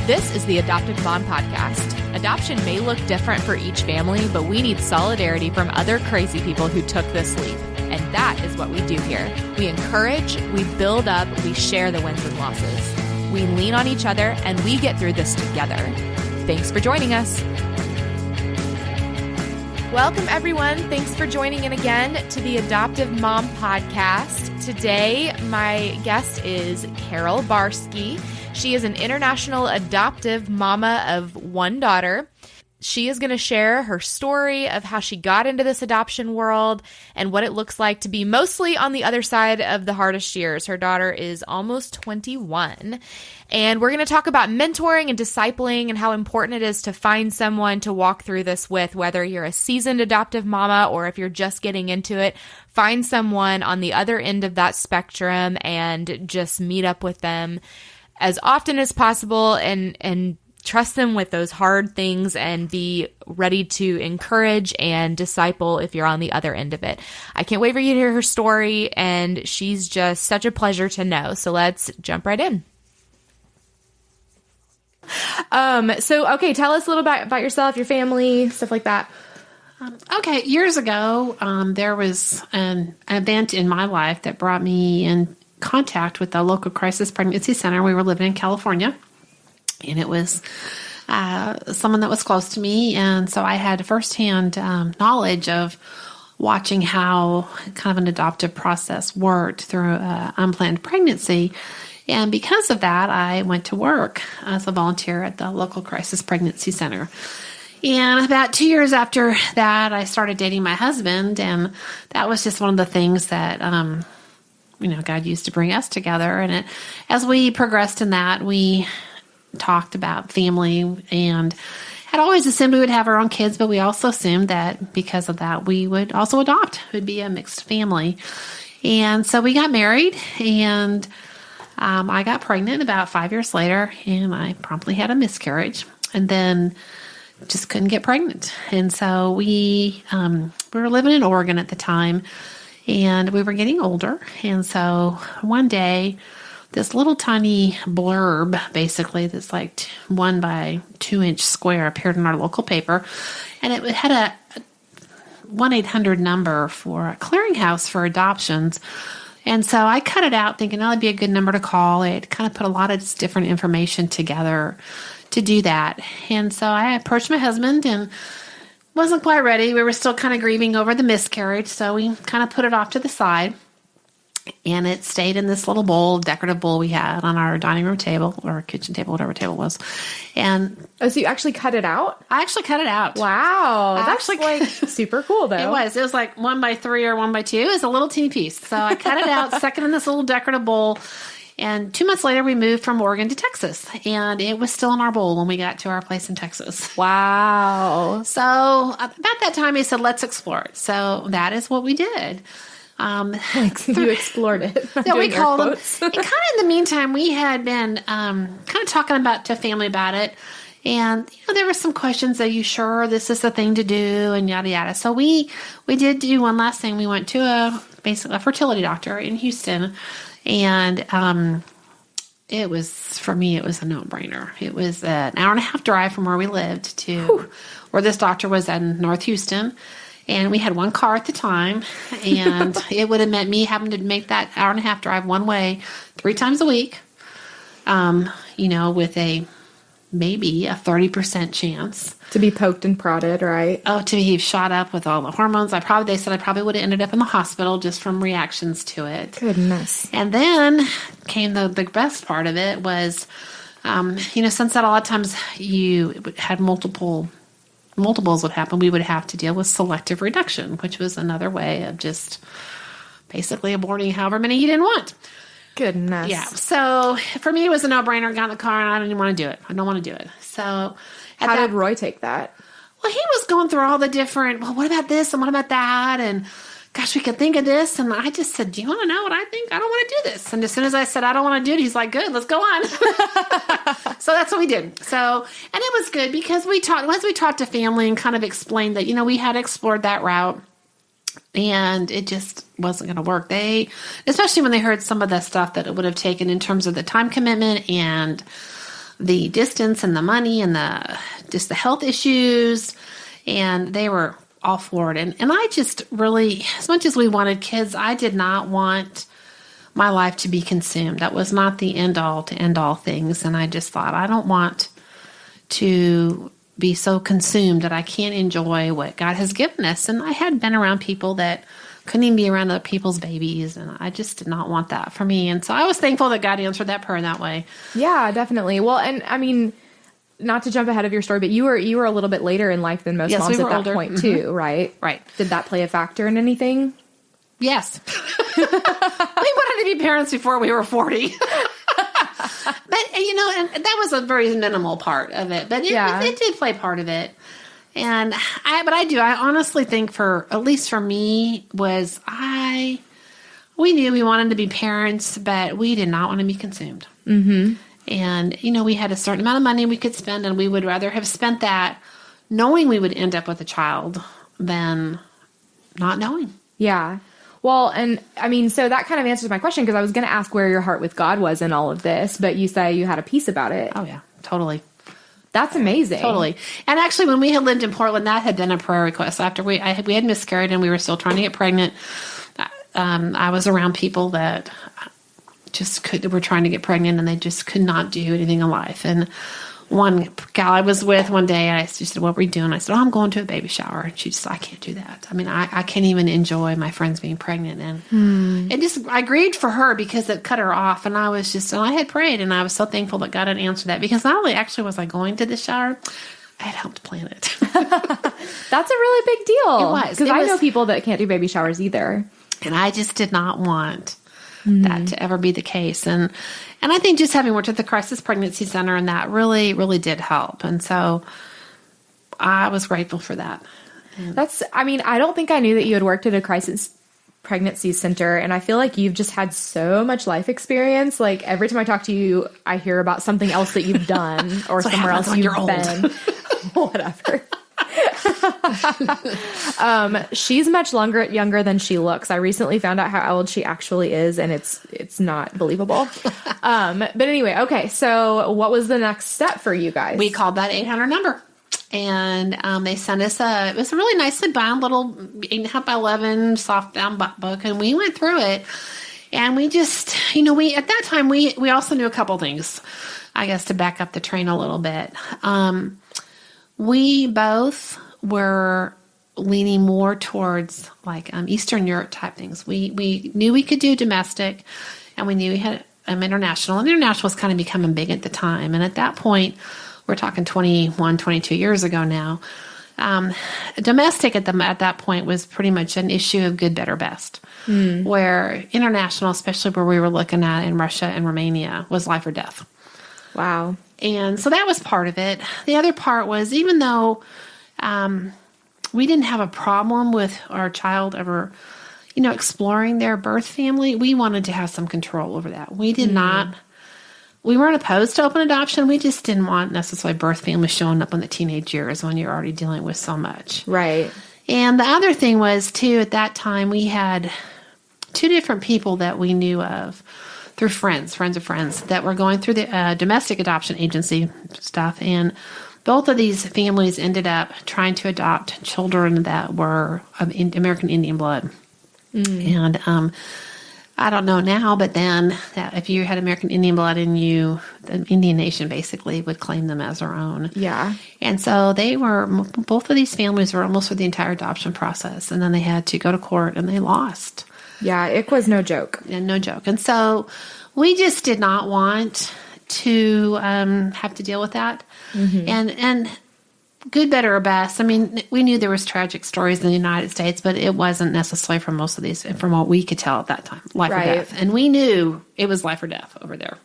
This is the Adoptive Mom Podcast. Adoption may look different for each family, but we need solidarity from other crazy people who took this leap. And that is what we do here. We encourage, we build up, we share the wins and losses. We lean on each other, and we get through this together. Thanks for joining us. Welcome, everyone. Thanks for joining in again to the Adoptive Mom Podcast. Today, my guest is Carole Barskey. She is an international adoptive mama of one daughter. She is going to share her story of how she got into this adoption world and what it looks like to be mostly on the other side of the hardest years. Her daughter is almost 21. And we're going to talk about mentoring and discipling and how important it is to find someone to walk through this with, whether you're a seasoned adoptive mama or if you're just getting into it. Find someone on the other end of that spectrum and just meet up with them as often as possible and trust them with those hard things and be ready to encourage and disciple if you're on the other end of it. I can't wait for you to hear her story, and she's just such a pleasure to know. So let's jump right in. Okay, tell us a little bit about yourself, your family, stuff like that. Okay, years ago, there was an event in my life that brought me in contact with the local crisis pregnancy center. We were living in California, and it was someone that was close to me, and so I had firsthand knowledge of watching how kind of an adoptive process worked through unplanned pregnancy. And because of that, I went to work as a volunteer at the local crisis pregnancy center. And about 2 years after that, I started dating my husband, and that was just one of the things that God used to bring us together. And as we progressed in that, we talked about family and had always assumed we would have our own kids, but we also assumed that because of that, we would also adopt. It would be a mixed family. And so we got married, and I got pregnant about 5 years later, and I promptly had a miscarriage and then just couldn't get pregnant. And so we were living in Oregon at the time, and we were getting older. And so one day, this little tiny blurb, basically, that's like 1 by 2 inch square, appeared in our local paper. And it had a 1-800 number for a clearinghouse for adoptions. And so I cut it out thinking that'd be a good number to call. It kind of put a lot of different information together to do that. And so I approached my husband and wasn't quite ready. We were still kind of grieving over the miscarriage, so we kind of put it off to the side. And it stayed in this little bowl, decorative bowl we had on our dining room table or kitchen table, whatever table it was. And so you actually cut it out? I actually cut it out. Wow. That's like super cool, though. It was like 1 by 3 or 1 by 2. It was a little teeny piece. So I cut it out, stuck it in this little decorative bowl. And 2 months later, we moved from Oregon to Texas, and it was still in our bowl when we got to our place in Texas. Wow. So about that time, he said, let's explore it. So that is what we did. You explored it. Yeah, we called them. And kind of in the meantime, we had been kind of talking to family about it. And, there were some questions. Are you sure this is the thing to do? And yada, yada. So we did do one last thing. We went to a fertility doctor in Houston. And it was a no-brainer. It was an 1.5-hour drive from where we lived to where this doctor was in North Houston. And we had one car at the time, and it would have meant me having to make that 1.5-hour drive one way 3 times a week, with maybe a 30% chance. To be poked and prodded, right? Oh, to be shot up with all the hormones. They said I probably would have ended up in the hospital just from reactions to it. Goodness. And then came the best part of it was, since that a lot of times you had multiples would happen, we would have to deal with selective reduction, which was another way of just basically aborting however many you didn't want. Goodness. Yeah. So for me, it was a no-brainer. Got in the car, and I didn't want to do it. I don't want to do it. So how did Roy take that? Well, he was going through all the different, what about this and what about that? And gosh, we could think of this. And I just said, do you want to know what I think? I don't want to do this. And as soon as I said, I don't want to do it, he's like, good, let's go on. So that's what we did. So, and it was good because once we talked to family and kind of explained that, we had explored that route. And it just wasn't going to work. Especially when they heard some of the stuff that it would have taken in terms of the time commitment and the distance and the money and the health issues, and they were all for it. And I just really, as much as we wanted kids, I did not want my life to be consumed. That was not the end all to end all things. And I just thought, I don't want to be so consumed that I can't enjoy what God has given us. And I had been around people that couldn't even be around other people's babies, and I just did not want that for me. And so I was thankful that God answered that prayer that way. Yeah, definitely. Well, and I mean, not to jump ahead of your story, but you were a little bit later in life than most moms at that point too, right? Right. Did that play a factor in anything? Yes. We wanted to be parents before we were 40. But, and that was a very minimal part of it. But it did play part of it. And I honestly think at least for me, we knew we wanted to be parents, but we did not want to be consumed. Mm-hmm. And, we had a certain amount of money we could spend, and we would rather have spent that knowing we would end up with a child than not knowing. Yeah. Well, and I mean, so that kind of answers my question, because I was going to ask where your heart with God was in all of this, but you say you had a peace about it. Oh, yeah, totally. That's amazing. Totally. And actually, when we had lived in Portland, that had been a prayer request. After we had miscarried and we were still trying to get pregnant, I was around people that were trying to get pregnant, and they just could not do anything in life. And one gal I was with one day, she said, "What were you doing?" I said, "Oh, I'm going to a baby shower." And she said, "I can't do that. I mean, I can't even enjoy my friends being pregnant." And I grieved for her because it cut her off. And I had prayed, and I was so thankful that God had answered that, because not only actually was I going to the shower, I had helped plan it. That's a really big deal. It was. Because I know people that can't do baby showers either. And I just did not want that to ever be the case. And I think just having worked at the Crisis Pregnancy Center, and that really, really did help. And so I was grateful for that. I don't think I knew that you had worked at a Crisis Pregnancy Center, and I feel like you've just had so much life experience. Like, every time I talk to you, I hear about something else that you've done or somewhere else you've been. Whatever. She's much younger than she looks. I recently found out how old she actually is, and it's not believable. But anyway, okay. So what was the next step for you guys? We called that 800 number, and they sent us it was a really nicely bound little 8.5 by 11 soft bound book, and we went through it, and we just, at that time, we also knew a couple things, I guess, to back up the train a little bit. We both were leaning more towards Eastern Europe type things. We knew we could do domestic, and we knew we had international. And international was kind of becoming big at the time. And at that point, we're talking 21, 22 years ago now, domestic at that point was pretty much an issue of good, better, best. Where international, especially where we were looking at in Russia and Romania, was life or death. Wow. And so that was part of it. The other part was, even though we didn't have a problem with our child ever, exploring their birth family, we wanted to have some control over that. We did not, we weren't opposed to open adoption. We just didn't want necessarily birth families showing up in the teenage years when you're already dealing with so much. Right. And the other thing was, too, at that time, we had 2 different people that we knew of through friends of friends, that were going through the domestic adoption agency stuff. And both of these families ended up trying to adopt children that were of American Indian blood. And I don't know now, but then if you had American Indian blood, and the Indian nation basically would claim them as their own. Yeah. And so both of these families were almost through the entire adoption process. And then they had to go to court, and they lost. Yeah, it was no joke. And no joke. And so we just did not want to have to deal with that. And good, better, or best. I mean, we knew there was tragic stories in the United States, but it wasn't necessarily from most of these, from what we could tell at that time, life or death. And we knew it was life or death over there.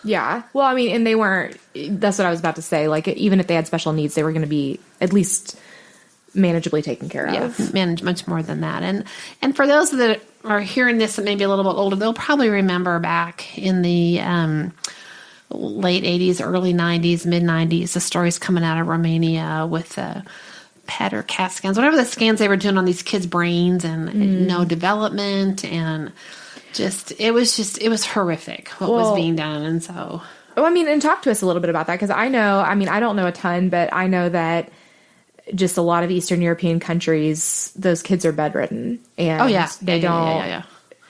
Yeah. Well, I mean, and they weren't, that's what I was about to say. Like, even if they had special needs, they were going to be at least manageably taken care of. Yeah, manage much more than that. And for those that are hearing this and maybe a little bit older, they'll probably remember back in the late 80s, early 90s, mid 90s, the stories coming out of Romania with PET or CAT scans, whatever the scans they were doing on these kids' brains, and no development, and it was horrific what was being done. And so Oh, I mean, and talk to us a little bit about that, because I don't know a ton, but I know that just a lot of Eastern European countries, those kids are bedridden, and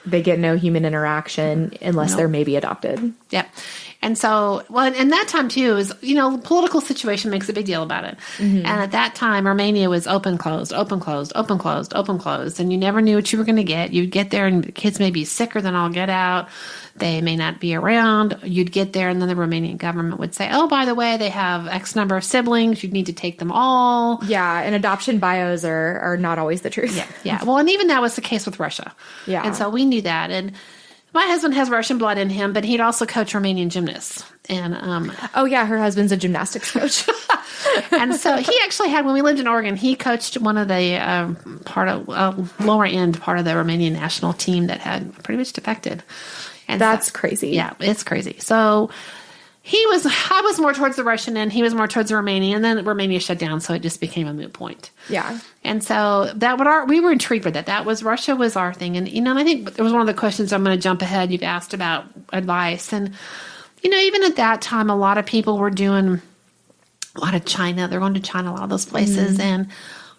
they get no human interaction unless they're maybe adopted. Yep. And so, well, and that time too is, the political situation makes a big deal about it. Mm-hmm. And at that time, Romania was open, closed, open, closed, open, closed, open, closed. And you never knew what you were going to get. You'd get there and the kids may be sicker than all get out. They may not be around. You'd get there and then the Romanian government would say, oh, by the way, they have X number of siblings. You'd need to take them all. Yeah. And adoption bios are not always the truth. Yeah. Well, and even that was the case with Russia. Yeah. And so we knew that. And my husband has Russian blood in him, but he'd also coach Romanian gymnasts. And her husband's a gymnastics coach. And so he actually had, when we lived in Oregon, he coached one of the lower end part of the Romanian national team that had pretty much defected. And that's crazy. Yeah, it's crazy. So I was more towards the Russian end. He was more towards the Romanian. And then Romania shut down, so it just became a moot point. Yeah. And so we were intrigued with that. Russia was our thing. And, I think there was one of the questions, I'm going to jump ahead, you've asked about advice. And, even at that time, a lot of people were doing a lot of China. They're going to China, a lot of those places. Mm-hmm. And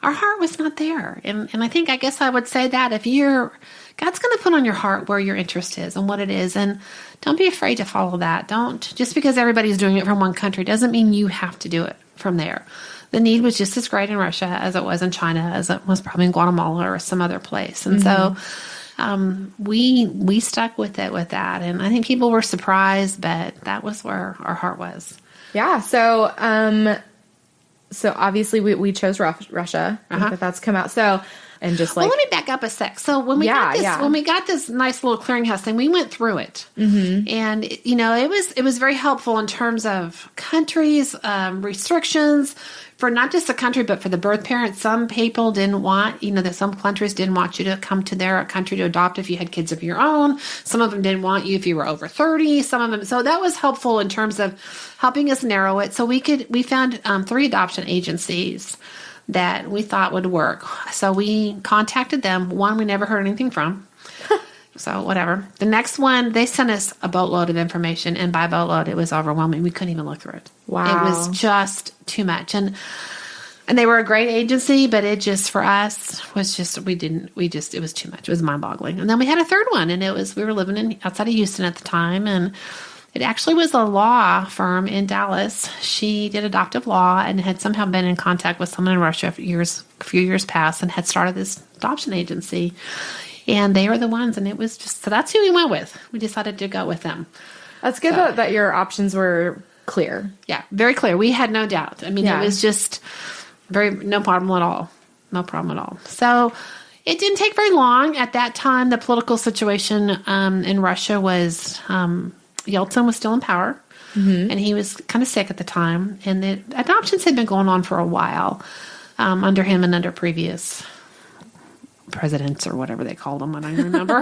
our heart was not there. And I guess I would say that if God's going to put on your heart where your interest is and what it is. And don't be afraid to follow that. Just because everybody's doing it from one country doesn't mean you have to do it from there. The need was just as great in Russia as it was in China, as it was probably in Guatemala or some other place. And so we stuck with it with that. And I think people were surprised, but that was where our heart was. Yeah. So obviously we chose Russia. I think that's come out. So, and just let me back up a sec. So when we got this nice little clearinghouse thing, we went through it, and it was very helpful in terms of countries, restrictions for not just the country but for the birth parent. Some people didn't want, that some countries didn't want you to come to their country to adopt if you had kids of your own. Some of them didn't want you if you were over 30. Some of them, so that was helpful in terms of helping us narrow it. So we found 3 adoption agencies that we thought would work. So we contacted them. One we never heard anything from. So whatever. The next one, they sent us a boatload of information, and by boatload, it was overwhelming. We couldn't even look through it. Wow. It was just too much. And they were a great agency, but it just, for us, was just, it was too much. It was mind-boggling. And then we had a third one, and we were living outside of Houston at the time, and it actually was a law firm in Dallas. She did adoptive law and had somehow been in contact with someone in Russia a few years past and had started this adoption agency. And they were the ones, and it was just, so that's who we went with. We decided to go with them. That's good that your options were clear. Yeah, very clear. We had no doubt. I mean, It was just no problem at all. No problem at all. So it didn't take very long. At that time, the political situation in Russia was... Yeltsin was still in power, and he was kind of sick at the time. And the adoptions had been going on for a while under him and under previous presidents or whatever they called them. I don't even remember.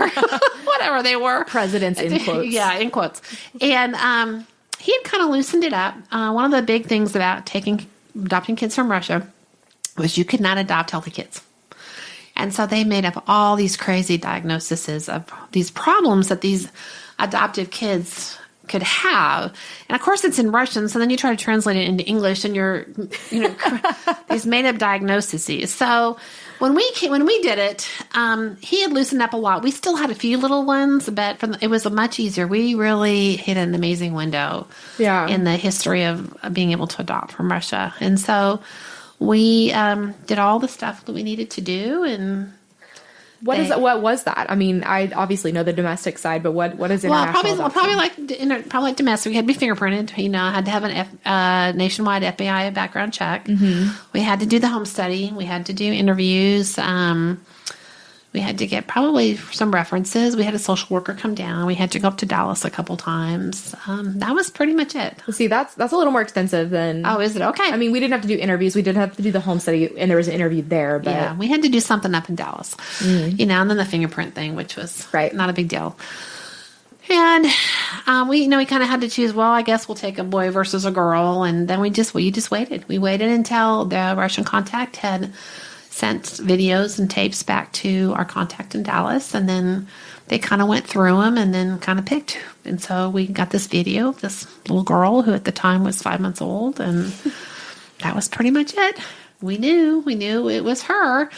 Whatever they were. Presidents in quotes. Yeah, in quotes. And he had kind of loosened it up. One of the big things about adopting kids from Russia was you could not adopt healthy kids. And so they made up all these crazy diagnoses of these problems that these adoptive kids could have. And of course it's in Russian, so then you try to translate it into English and you're these made up diagnoses. So when we did it, he had loosened up a lot. We still had a few little ones, but it was much easier. We really hit an amazing window in the history of being able to adopt from Russia. And so we did all the stuff that we needed to do. And what was that? I mean, I obviously know the domestic side, but what is international? Well, probably like domestic. We had to be fingerprinted. Had to have a nationwide FBI background check. Mm-hmm. We had to do the home study. We had to do interviews. We had to get probably some references. We had a social worker come down. We had to go up to Dallas a couple times. That was pretty much it. See, that's a little more extensive than... Oh, is it? Okay. I mean, we didn't have to do interviews. We did have to do the home study, and there was an interview there. But yeah, we had to do something up in Dallas. Mm-hmm. And then the fingerprint thing, which was not a big deal. And we kind of had to choose, well, I guess we'll take a boy versus a girl. And then you just waited. We waited until the Russian contact had sent videos and tapes back to our contact in Dallas, and then they kind of went through them and then kind of picked. And so we got this video of this little girl who at the time was 5 months old, and that was pretty much it. We knew it was her.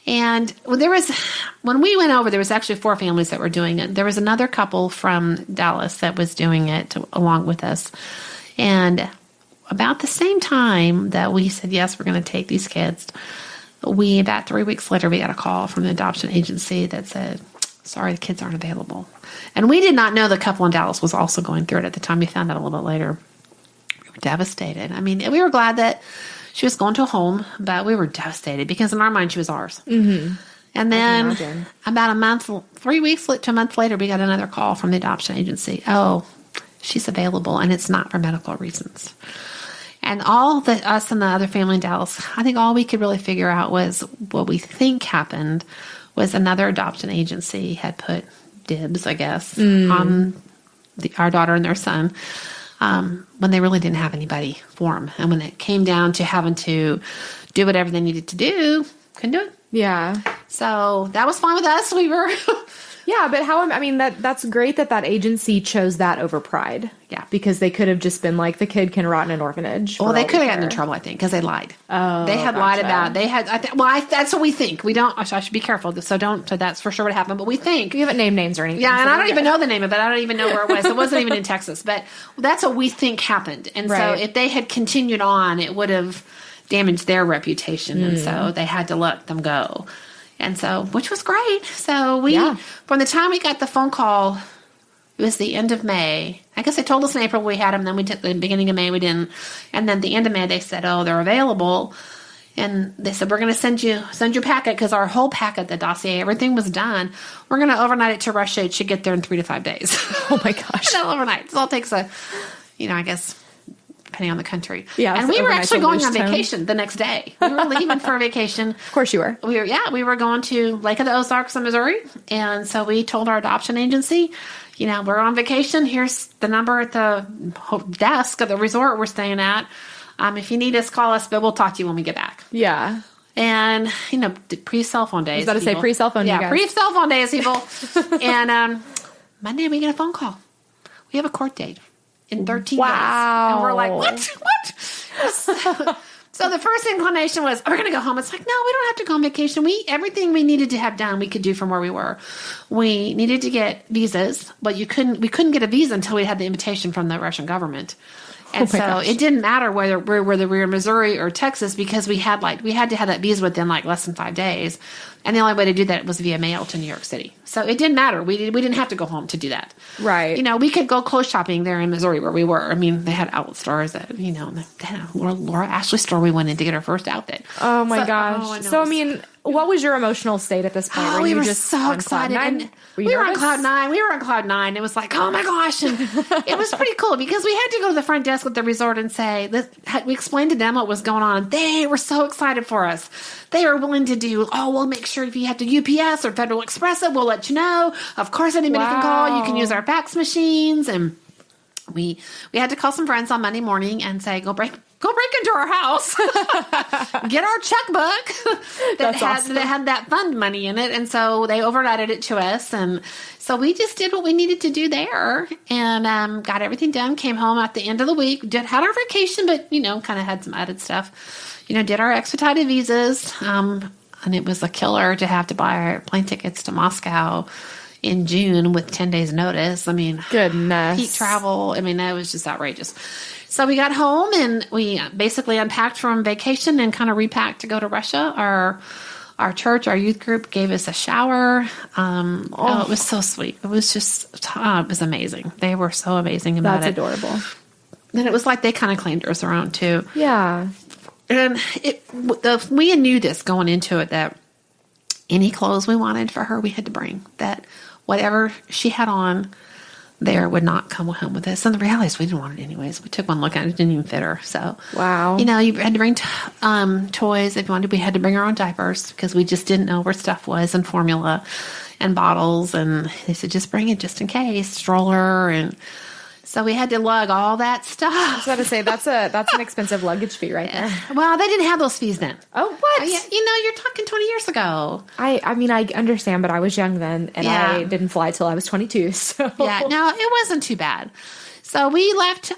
And when we went over, there was actually 4 families that were doing it. There was another couple from Dallas that was doing it along with us. And about the same time that we said, yes, we're going to take these kids, about 3 weeks later, we got a call from the adoption agency that said, sorry, the kids aren't available. And we did not know the couple in Dallas was also going through it at the time. We found out a little bit later. We were devastated. I mean, we were glad that she was going to a home, but we were devastated because in our mind, she was ours. Mm-hmm. And then about 3 weeks to a month later, we got another call from the adoption agency. Oh, she's available, and it's not for medical reasons. And us and the other family in Dallas, I think all we could really figure out was what we think happened was another adoption agency had put dibs, I guess, on our daughter and their son when they really didn't have anybody for them. And when it came down to having to do whatever they needed to do, couldn't do it. Yeah. So that was fine with us. We were... Yeah, but that's great that agency chose that over pride. Yeah. Because they could have just been like, the kid can rot in an orphanage. Well, they could have gotten in trouble, I think, because they lied. Oh, they had lied about, that's what we think. We don't, I should be careful. So that's for sure what happened, but we think. You haven't named names or anything. Yeah, and I don't even know the name of it. I don't even know where it was. It wasn't even in Texas, but that's what we think happened. And so if they had continued on, it would have damaged their reputation. And so they had to let them go. And so, which was great. So from the time we got the phone call, it was the end of May. I guess they told us in April we had them. Then we took the beginning of May, we didn't. And then the end of May, they said, oh, they're available. And they said, we're going to send your packet because our whole packet, the dossier, everything was done. We're going to overnight it to Russia. It should get there in 3 to 5 days. Oh my gosh. Overnight. So it takes I guess, depending on the country. Yeah. And we were actually going on vacation the next day. We were leaving for a vacation. Of course you were. We were going to Lake of the Ozarks in Missouri. And so we told our adoption agency, we're on vacation. Here's the number at the desk of the resort we're staying at. If you need us, call us, but we'll talk to you when we get back. Yeah. And, pre-cell phone days. I was about to say pre-cell phone, yeah, pre-cell phone days, people. And Monday we get a phone call. We have a court date in 13 days. And we're like, what? So the first inclination was, we're going to go home. It's like, no, we don't have to go on vacation. Everything we needed to have done, we could do from where we were. We needed to get visas, but we couldn't get a visa until we had the invitation from the Russian government. And so it didn't matter whether we were in Missouri or Texas because we had to have that visa within less than 5 days. And the only way to do that was via mail to New York City. So it didn't matter. We didn't have to go home to do that. Right. We could go clothes shopping there in Missouri where we were. I mean, they had outlet stores that, they had a Laura Ashley store we went in to get our first outfit. Oh my gosh. What was your emotional state at this point? We were just so excited. And we were on cloud nine. We were on cloud nine. It was like, oh my gosh. And it was pretty cool because we had to go to the front desk at the resort and say, we explained to them what was going on. They were so excited for us. They were willing to do, we'll make sure if you have to UPS or Federal Express it, we'll let you know. Of course, anybody can call. You can use our fax machines. And we had to call some friends on Monday morning and say, go break into our house, get our checkbook that had that fund money in it. And so they overnighted it to us. And so we just did what we needed to do there and got everything done, came home at the end of the week, had our vacation, but, kind of had some added stuff, did our expedited visas. And it was a killer to have to buy our plane tickets to Moscow in June with 10 days notice. I mean, goodness. Peak travel. I mean, that was just outrageous. So we got home and we basically unpacked from vacation and kind of repacked to go to Russia. Our church, our youth group gave us a shower. It was so sweet. It was just, it was amazing. They were so amazing about it. That's adorable. And it was like they kind of claimed her as their own too. Yeah. And we knew this going into it that any clothes we wanted for her, we had to bring. That whatever she had on there would not come home with us. And the reality is we didn't want it anyways. We took one look at it. It didn't even fit her. So, wow. You had to bring toys if you wanted. We had to bring our own diapers because we just didn't know where stuff was and formula and bottles. And they said, just bring it just in case. Stroller. And So we had to lug all that stuff. I was about to say, that's an expensive luggage fee right there. Well, they didn't have those fees then. Oh, what? Yeah, you're talking 20 years ago. I mean, I understand, but I was young then, and I didn't fly till I was 22. So yeah, no, it wasn't too bad. So we left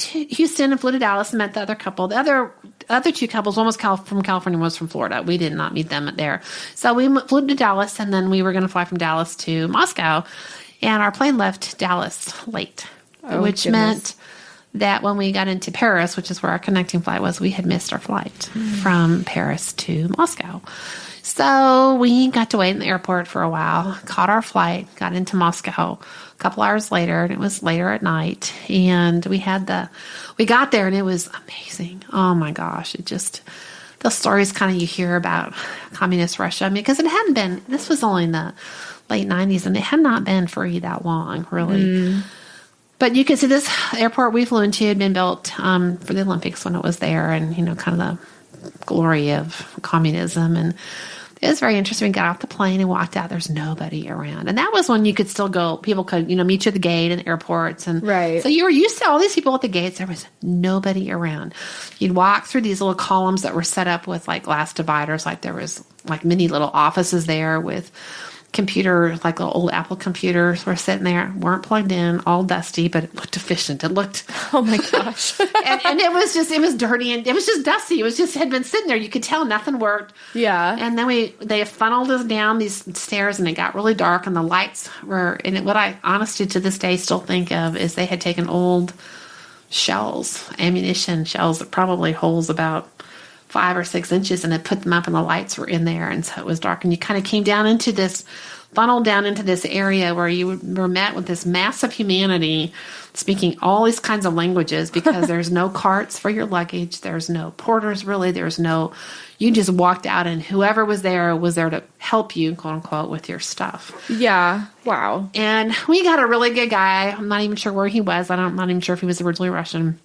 Houston and flew to Dallas and met the other couple. The other two couples, one was from California, one was from Florida. We did not meet them there. So we flew to Dallas, and then we were going to fly from Dallas to Moscow. And our plane left Dallas late, which meant that when we got into Paris, which is where our connecting flight was, we had missed our flight from Paris to Moscow. So we got to wait in the airport for a while, caught our flight, got into Moscow a couple hours later, and it was later at night. And we got there, and it was amazing. Oh my gosh. The stories kind of you hear about communist Russia. I mean, because this was only in the late 90s, and it had not been free that long, really. But you can see this airport we flew into had been built for the Olympics when it was there, and, kind of the glory of communism. And it was very interesting. We got off the plane and walked out. There's nobody around. And that was when you could still go. People could, meet you at the gate and airports. And right. So you were used to all these people at the gates. There was nobody around. You'd walk through these little columns that were set up with like glass dividers. Like there was like many little offices there with computers, like little old Apple computers were sitting there, weren't plugged in, all dusty, but it looked efficient. It looked, oh my gosh. and it was dirty, and it was just dusty. It was just, had been sitting there. You could tell nothing worked. Yeah. And then they funneled us down these stairs, and it got really dark, and the lights were, and what I honestly to this day still think of is they had taken old shells, ammunition shells that probably holes about 5 or 6 inches, and it put them up, and the lights were in there, and so it was dark, and you kind of came down into this, funneled down into this area where you were met with this mass of humanity speaking all these kinds of languages, because there's no carts for your luggage, there's no porters really, you just walked out, and whoever was there to help you, quote unquote, with your stuff. Yeah. Wow. And we got a really good guy. I'm not even sure where he was. I'm not even sure if he was originally Russian,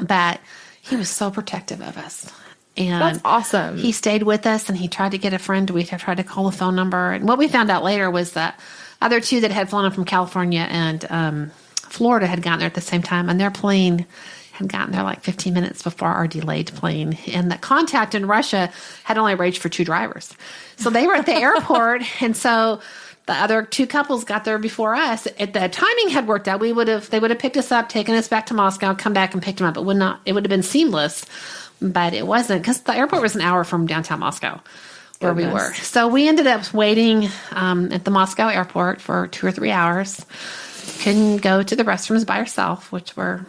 but he was so protective of us. And that's awesome. He stayed with us, and he tried to get a friend. We tried to call the phone number. And what we found out later was that other two that had flown in from California and Florida had gotten there at the same time, and their plane had gotten there like 15 minutes before our delayed plane. And the contact in Russia had only arranged for 2 drivers. So they were at the airport, and so the other 2 couples got there before us. The timing had worked out. They would have picked us up, taken us back to Moscow, come back and picked them up. It would have been seamless. But it wasn't, because the airport was an hour from downtown Moscow where we were. So we ended up waiting at the Moscow airport for 2 or 3 hours. Couldn't go to the restrooms by ourselves, which was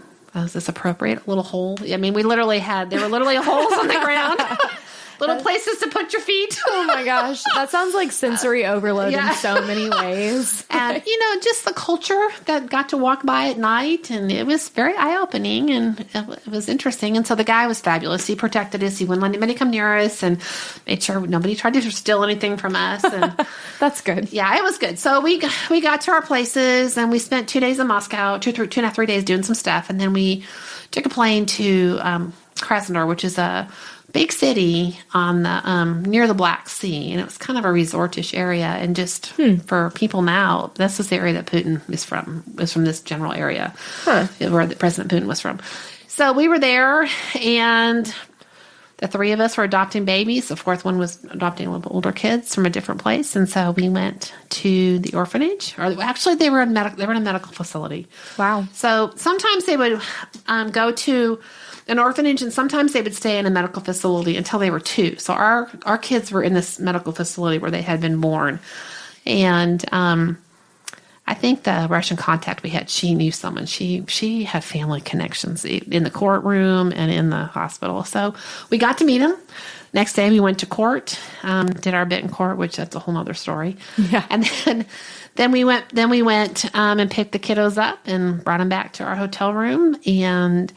this appropriate little hole. I mean, there were literally holes on the ground. Little places to put your feet. Oh my gosh. That sounds like sensory overload in so many ways. And, just the culture that got to walk by at night. And it was very eye-opening, and it was interesting. And so the guy was fabulous. He protected us. He wouldn't let anybody come near us, and made sure nobody tried to steal anything from us. And that's good. Yeah, it was good. So we got to our places, and we spent 2 days in Moscow, 2.5, 3 days doing some stuff. And then we took a plane to Krasnodar, which is a big city on the near the Black Sea, and it was kind of a resortish area. And just for people now, this is the area that Putin is from. Is from this general area where the President Putin was from. So we were there, and the 3 of us were adopting babies. The 4th one was adopting a little bit older kids from a different place, and so we went to the orphanage. Or actually, they were in a medical facility. Wow. So sometimes they would go to an orphanage, and sometimes they would stay in a medical facility until they were 2. So our kids were in this medical facility where they had been born. And I think the Russian contact we had, she knew someone. She had family connections in the courtroom and in the hospital. So we got to meet him. Next day we went to court, did our bit in court, which that's a whole other story. Yeah. And then we went and picked the kiddos up and brought them back to our hotel room. And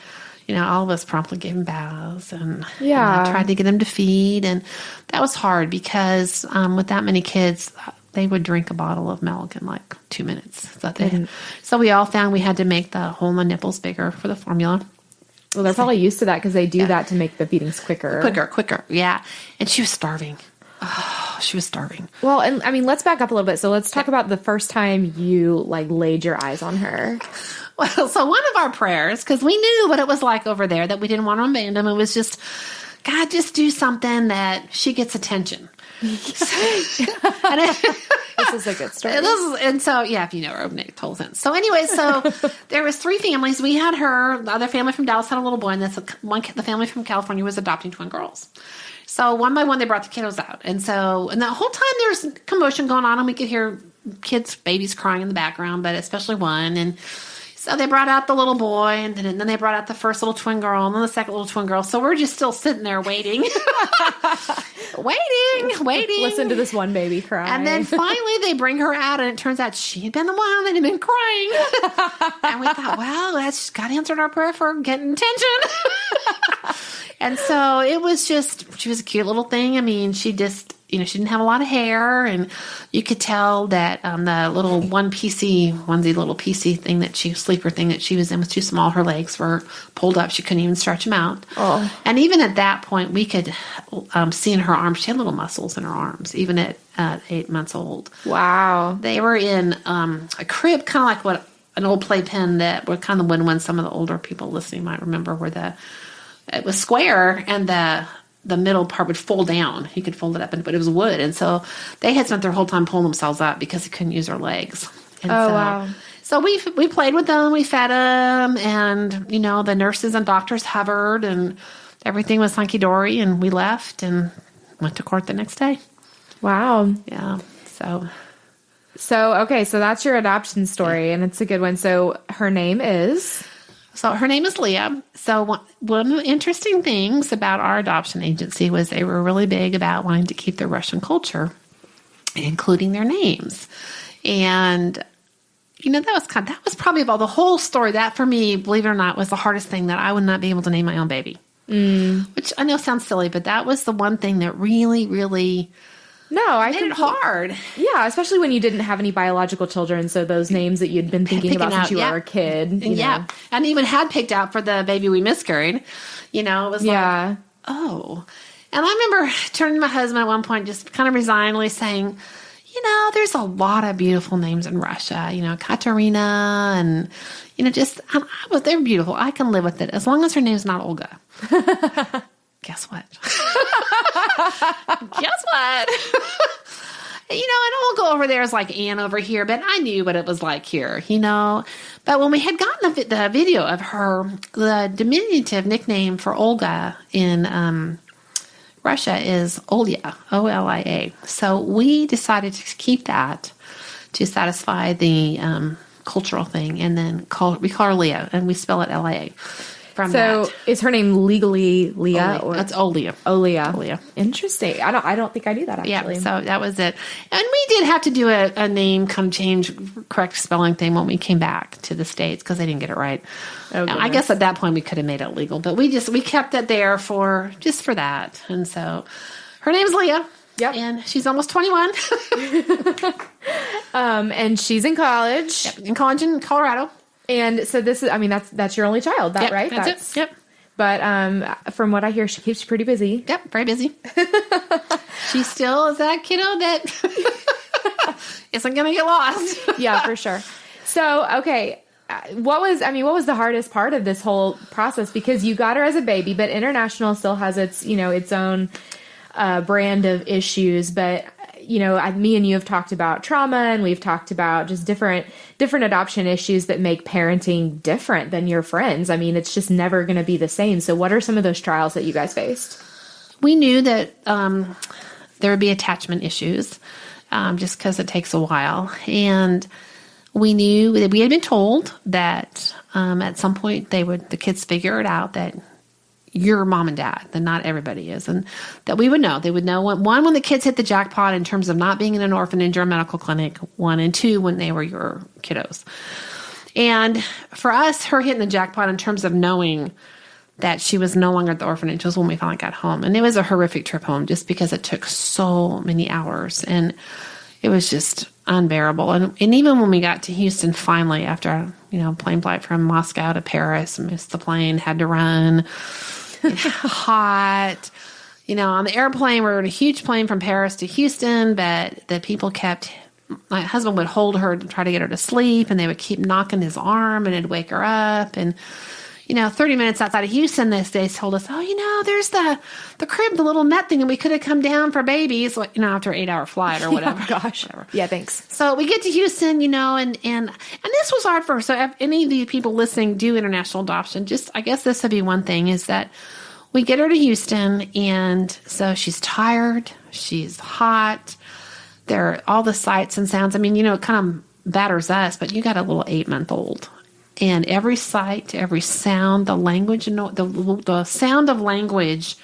all of us promptly gave them baths, and tried to get them to feed. And that was hard because with that many kids, they would drink a bottle of milk in like 2 minutes. So we all found we had to make the hole in the nipples bigger for the formula. Well, they're probably used to that because they do that to make the feedings quicker. Quicker, yeah. And she was starving. Oh, she was starving. Well, and I mean, let's back up a little bit. So let's talk about the first time you laid your eyes on her. Well, so one of our prayers, because we knew what it was like over there, that we didn't want to abandon them, it was just, God, just do something that she gets attention. This is a good story. And so, yeah, if you know her, it makes total sense. So anyway, so there was 3 families. We had her, the other family from Dallas had a little boy, and the family from California was adopting twin girls. So one by one, they brought the kiddos out. And the whole time there's commotion going on, and we could hear kids, babies crying in the background, but especially one. And so they brought out the little boy, and then they brought out the first little twin girl, and then the second little twin girl. So we're just still sitting there waiting. waiting. Listen to this one baby cry. And then finally they bring her out, and it turns out she had been the one that had been crying. And we thought, well, that's God answered our prayer for getting attention. And so it was just, she was a cute little thing. I mean, she just, she didn't have a lot of hair, and you could tell that the little little PC thing sleeper thing that she was in was too small. Her legs were pulled up. She couldn't even stretch them out. Oh. And even at that point, we could see in her arms, she had little muscles in her arms, even at 8 months old. Wow. They were in a crib, kind of like what an old playpen that were kind of the one some of the older people listening might remember, where it was square, and the middle part would fold down. You could fold it up, but it was wood. And so they had spent their whole time pulling themselves up because they couldn't use their legs. And wow. So we played with them. We fed them. And, the nurses and doctors hovered, and everything was hunky-dory. And we left and went to court the next day. Wow. Yeah. So, okay. So that's your adoption story, and it's a good one. So her name is... So her name is Leah. So one of the interesting things about our adoption agency was they were really big about wanting to keep their Russian culture, including their names. And, that was probably of all the whole story. That for me, believe it or not, was the hardest thing, that I would not be able to name my own baby. Which I know sounds silly, but that was the one thing that really, really... No, I made it hard. Yeah, especially when you didn't have any biological children. So those names that you'd been thinking about since you were a kid. You know. And even had picked out for the baby we miscarried. It was like, oh. And I remember turning to my husband at one point, just kind of resignedly saying, there's a lot of beautiful names in Russia. Katerina and, they're beautiful. I can live with it as long as her name's not Olga. Guess what? Guess what? And we'll go over there as like Anne over here, but I knew what it was like here, But when we had gotten the video of her, the diminutive nickname for Olga in Russia is Olya, O-L-I-A. So we decided to keep that to satisfy the cultural thing, and then we call her Leah, and we spell it L-I-A. So is her name legally Leah? Or? That's Olya. Olya. Interesting. I don't think I knew that, actually. Yeah, so that was it. And we did have to do a name change, correct spelling thing when we came back to the States, because they didn't get it right. Oh, I guess at that point we could have made it legal, but we kept it there for that. And so her name's Leah. Yep. And she's almost 21. And she's in college. Yep, in college in Colorado. And so this is, that's your only child, right? That's it. Yep. But from what I hear, she keeps you pretty busy. What very busy. She still is that kiddo that isn't going to get lost. Yeah, for sure. So, okay. What was the hardest part of this whole process? Because you got her as a baby, but international still has its, its own brand of issues. But, me and you have talked about trauma, and we've talked about just different adoption issues that make parenting different than your friends. It's just never going to be the same. So what are some of those trials that you guys faced? We knew that there would be attachment issues just because it takes a while. And we knew that we had been told that at some point the kids figure it out that you're mom and dad, that not everybody is, and that we would know. They would know, when the kids hit the jackpot in terms of not being in an orphanage or a medical clinic, 1, and 2, when they were your kiddos. And for us, her hitting the jackpot in terms of knowing that she was no longer at the orphanage was when we finally got home. And it was a horrific trip home just because it took so many hours, and it was just unbearable. And even when we got to Houston finally, after plane flight from Moscow to Paris, missed the plane, had to run, hot. On the airplane, we were in a huge plane from Paris to Houston, but the people kept my husband would hold her to try to get her to sleep, and they would keep knocking his arm, and it'd wake her up. And 30 minutes outside of Houston, they told us, there's the crib, the little net thing, and we could have come down for babies, after an 8-hour flight or whatever. Oh, gosh. Whatever. Yeah, thanks. So we get to Houston, and this was hard for her. So if any of the people listening do international adoption, I guess this would be one thing, is that we get her to Houston, and so she's tired, she's hot, there are all the sights and sounds. I mean, it kind of batters us, but you got a little 8-month-old. And every sight, every sound, the language, the sound of language,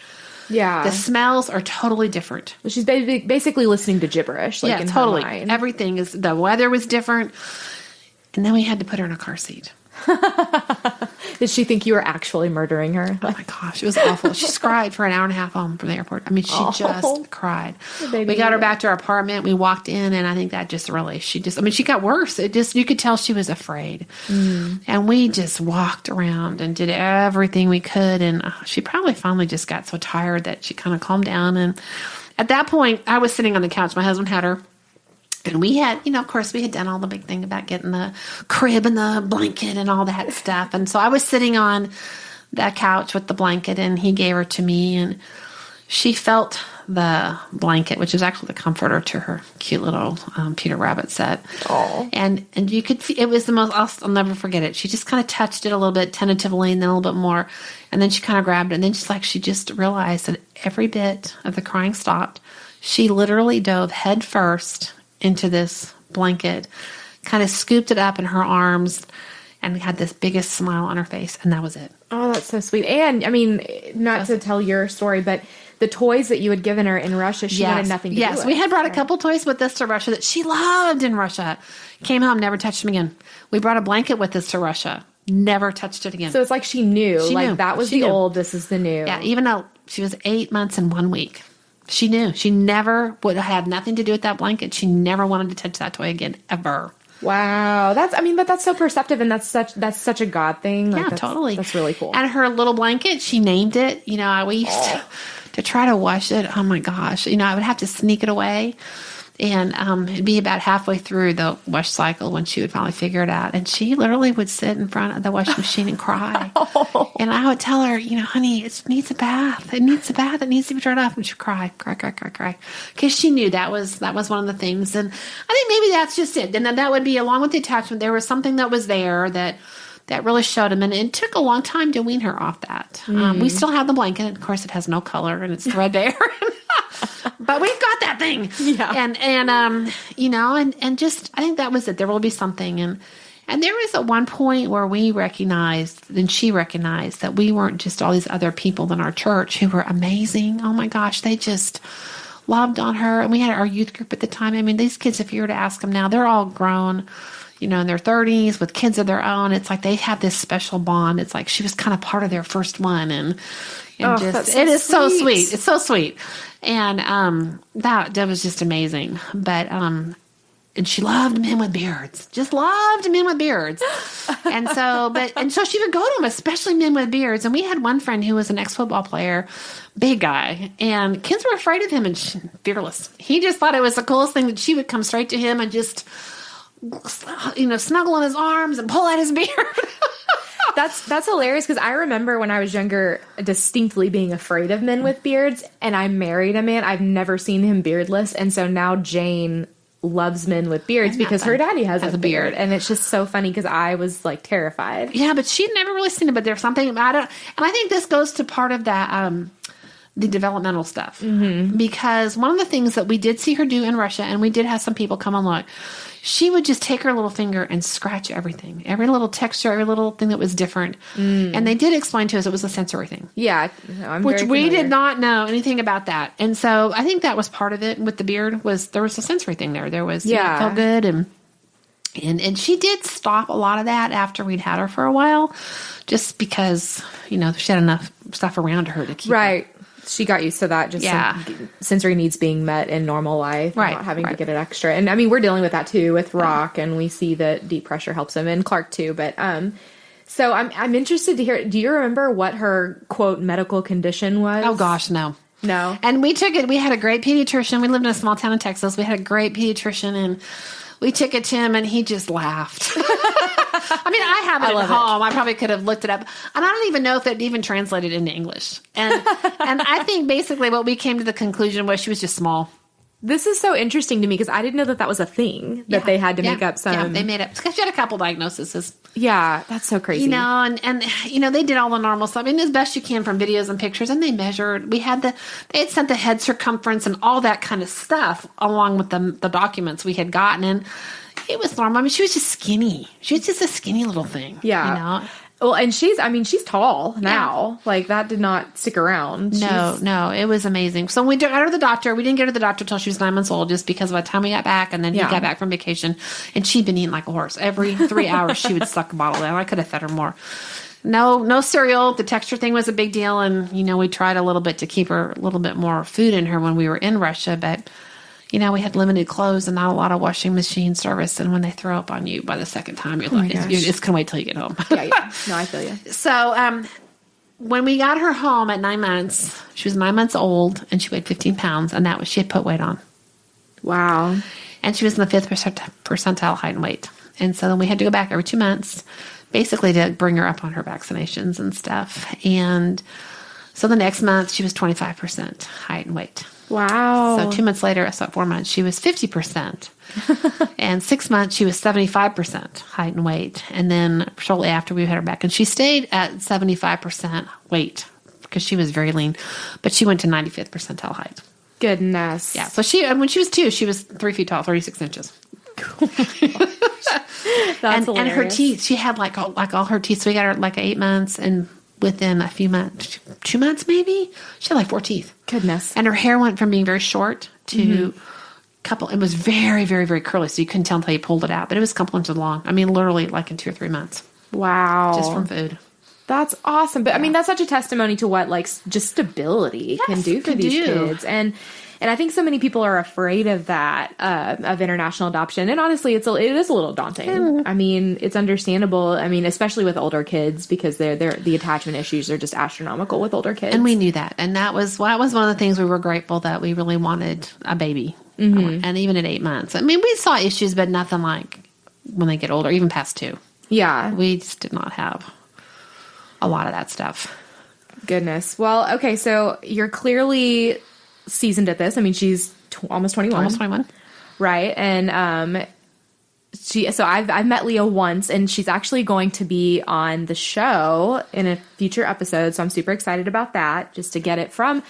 the smells are totally different. She's basically listening to gibberish. Like, in totally. her mind. Everything the weather was different. And then we had to put her in a car seat. Did she think you were actually murdering her? Oh my gosh, it was awful. She cried for an hour and a half home from the airport. I mean, she just cried. We got her back to our apartment. We walked in, and I think that just really, she got worse. You could tell she was afraid. And we just walked around and did everything we could. And she probably finally just got so tired that she kind of calmed down. And at that point, I was sitting on the couch. My husband had her. And we had, of course, we had done all the big thing about getting the crib and the blanket and all that stuff. And so I was sitting on that couch with the blanket, and he gave her to me, and she felt the blanket, which is actually the comforter to her cute little Peter Rabbit set. Aww. And you could feel, it was the most, I'll never forget it. She just kind of touched it a little bit tentatively, and then a little bit more. And then she kind of grabbed it. And then she just realized that every bit of the crying stopped. She literally dove head first into this blanket, kind of scooped it up in her arms, and had this biggest smile on her face, and that was it. Oh, that's so sweet. And, not to tell your story, but the toys that you had given her in Russia, she wanted nothing to do with. Yes, we had brought a couple toys with us to Russia that she loved in Russia. Came home, never touched them again. We brought a blanket with us to Russia. Never touched it again. So it's like she knew. She knew. That was she the knew. old, this is the new. Yeah, even though she was 8 months and 1 week. She knew. She never would have nothing to do with that blanket. She never wanted to touch that toy again, ever. Wow. But that's so perceptive, and that's such a God thing. Yeah, totally. That's really cool. And her little blanket, she named it. We used to try to wash it. Oh my gosh. I would have to sneak it away. And it'd be about halfway through the wash cycle when she would finally figure it out. And she literally would sit in front of the washing machine and cry. And I would tell her, honey, it needs a bath. It needs a bath. It needs to be dried off. And she'd cry. Because she knew that was one of the things. And I think maybe that's just it. And then that would be, along with the attachment, there was something that was there that really showed him. And it took a long time to wean her off that. We still have the blanket. Of course, it has no color, and it's threadbare. But we've got that thing. Yeah. And just, I think that was it. There will be something. And there was at one point where we recognized, and she recognized, that we weren't just all these other people in our church who were amazing. Oh my gosh, they just loved on her. And we had our youth group at the time. These kids, if you were to ask them now, they're all grown, in their 30s with kids of their own. It's like they have this special bond. It's like she was kind of part of their first one. And it is so sweet. It's so sweet. And that was just amazing. But and she loved men with beards. Just loved men with beards. And so she would go to them, especially men with beards. And we had one friend who was an ex-football player, big guy, and kids were afraid of him, and fearless. He just thought it was the coolest thing that she would come straight to him and just snuggle in his arms and pull out his beard. That's hilarious, because I remember when I was younger distinctly being afraid of men with beards, and I married a man. I've never seen him beardless, and so now Jane loves men with beards because her daddy has a beard. And it's just so funny because I was terrified. Yeah, but she'd never really seen it, but there's something about it. And I think this goes to part of that, the developmental stuff. Mm-hmm. Because one of the things that we did see her do in Russia, and we did have some people come and look, she would just take her little finger and scratch everything. Every little texture, every little thing that was different. And they did explain to us it was a sensory thing. Yeah. Which we did not know anything about that. And so I think that was part of it with the beard, there was a sensory thing there. There was, it felt good. And she did stop a lot of that after we'd had her for a while, just because, she had enough stuff around her to keep her. She got used to that, just sensory needs being met in normal life, not having to get it extra. And we're dealing with that too with Rock, and we see that deep pressure helps him, and Clark too. But so I'm interested to hear. Do you remember what her quote medical condition was? Oh gosh, no. No. And we took it. We had a great pediatrician. We lived in a small town in Texas. We had a great pediatrician, and we took it to him, and he just laughed. I mean, I have it at home. I probably could have looked it up. And I don't even know if it even translated into English. And I think basically what we came to the conclusion was she was just small. This is so interesting to me because I didn't know that was a thing that they had to make up some. Yeah, they made up because she had a couple diagnoses. Yeah, that's so crazy. You know, and you know, they did all the normal stuff. I mean, as best you can from videos and pictures, and they measured. They had sent the head circumference and all that kind of stuff along with the documents we had gotten, and it was normal. I mean, she was just skinny. She was just a skinny little thing. Yeah. You know? Well, and she's tall now. Yeah. Like, that did not stick around. No, it was amazing. So we got her to the doctor. We didn't get her to the doctor until she was 9 months old, just because by the time we got back, and then he got back from vacation, and she'd been eating like a horse. Every 3 hours, she would suck a bottle down. I could have fed her more. No cereal. The texture thing was a big deal, and, you know, we tried a little bit to keep her a little bit more food in her when we were in Russia, but... You know, we had limited clothes and not a lot of washing machine service. And when they throw up on you by the second time, you're like, you're just going to wait till you get home. Yeah. No, I feel you. So when we got her home at 9 months, she was 9 months old and she weighed 15 pounds. And she had put weight on. Wow. And she was in the 5th percentile height and weight. And so then we had to go back every 2 months, basically to bring her up on her vaccinations and stuff. And so the next month, she was 25% height and weight. Wow. So 2 months later, so 4 months, she was 50%. And 6 months, she was 75% height and weight. And then shortly after, we had her back. And she stayed at 75% weight because she was very lean. But she went to 95th percentile height. Goodness. Yeah. So when she was 2, she was 3 feet tall, 36 inches. That's hilarious. And her teeth, she had like all her teeth. So we got her like 8 months, and within a few months, 2 months maybe, she had like 4 teeth. Goodness. And her hair went from being very short to couple. It was very, very, very curly, so you couldn't tell until you pulled it out. But it was a couple inches long. I mean, literally like in 2 or 3 months. Wow. Just from food. That's awesome. But I mean, that's such a testimony to what like just stability can do for these kids. And I think so many people are afraid of that, of international adoption. And honestly, it is a little daunting. I mean, it's understandable. I mean, especially with older kids, because the attachment issues are just astronomical with older kids. And we knew that. And that was one of the things we were grateful that we really wanted a baby. Mm-hmm. And even at 8 months. I mean, we saw issues, but nothing like when they get older, even past 2. Yeah. We just did not have a lot of that stuff. Goodness. Well, okay, so you're clearly seasoned at this. I mean, she's almost 21. Almost 21. Right. And so I've met Leah once, and she's actually going to be on the show in a future episode. So I'm super excited about that, just to get it from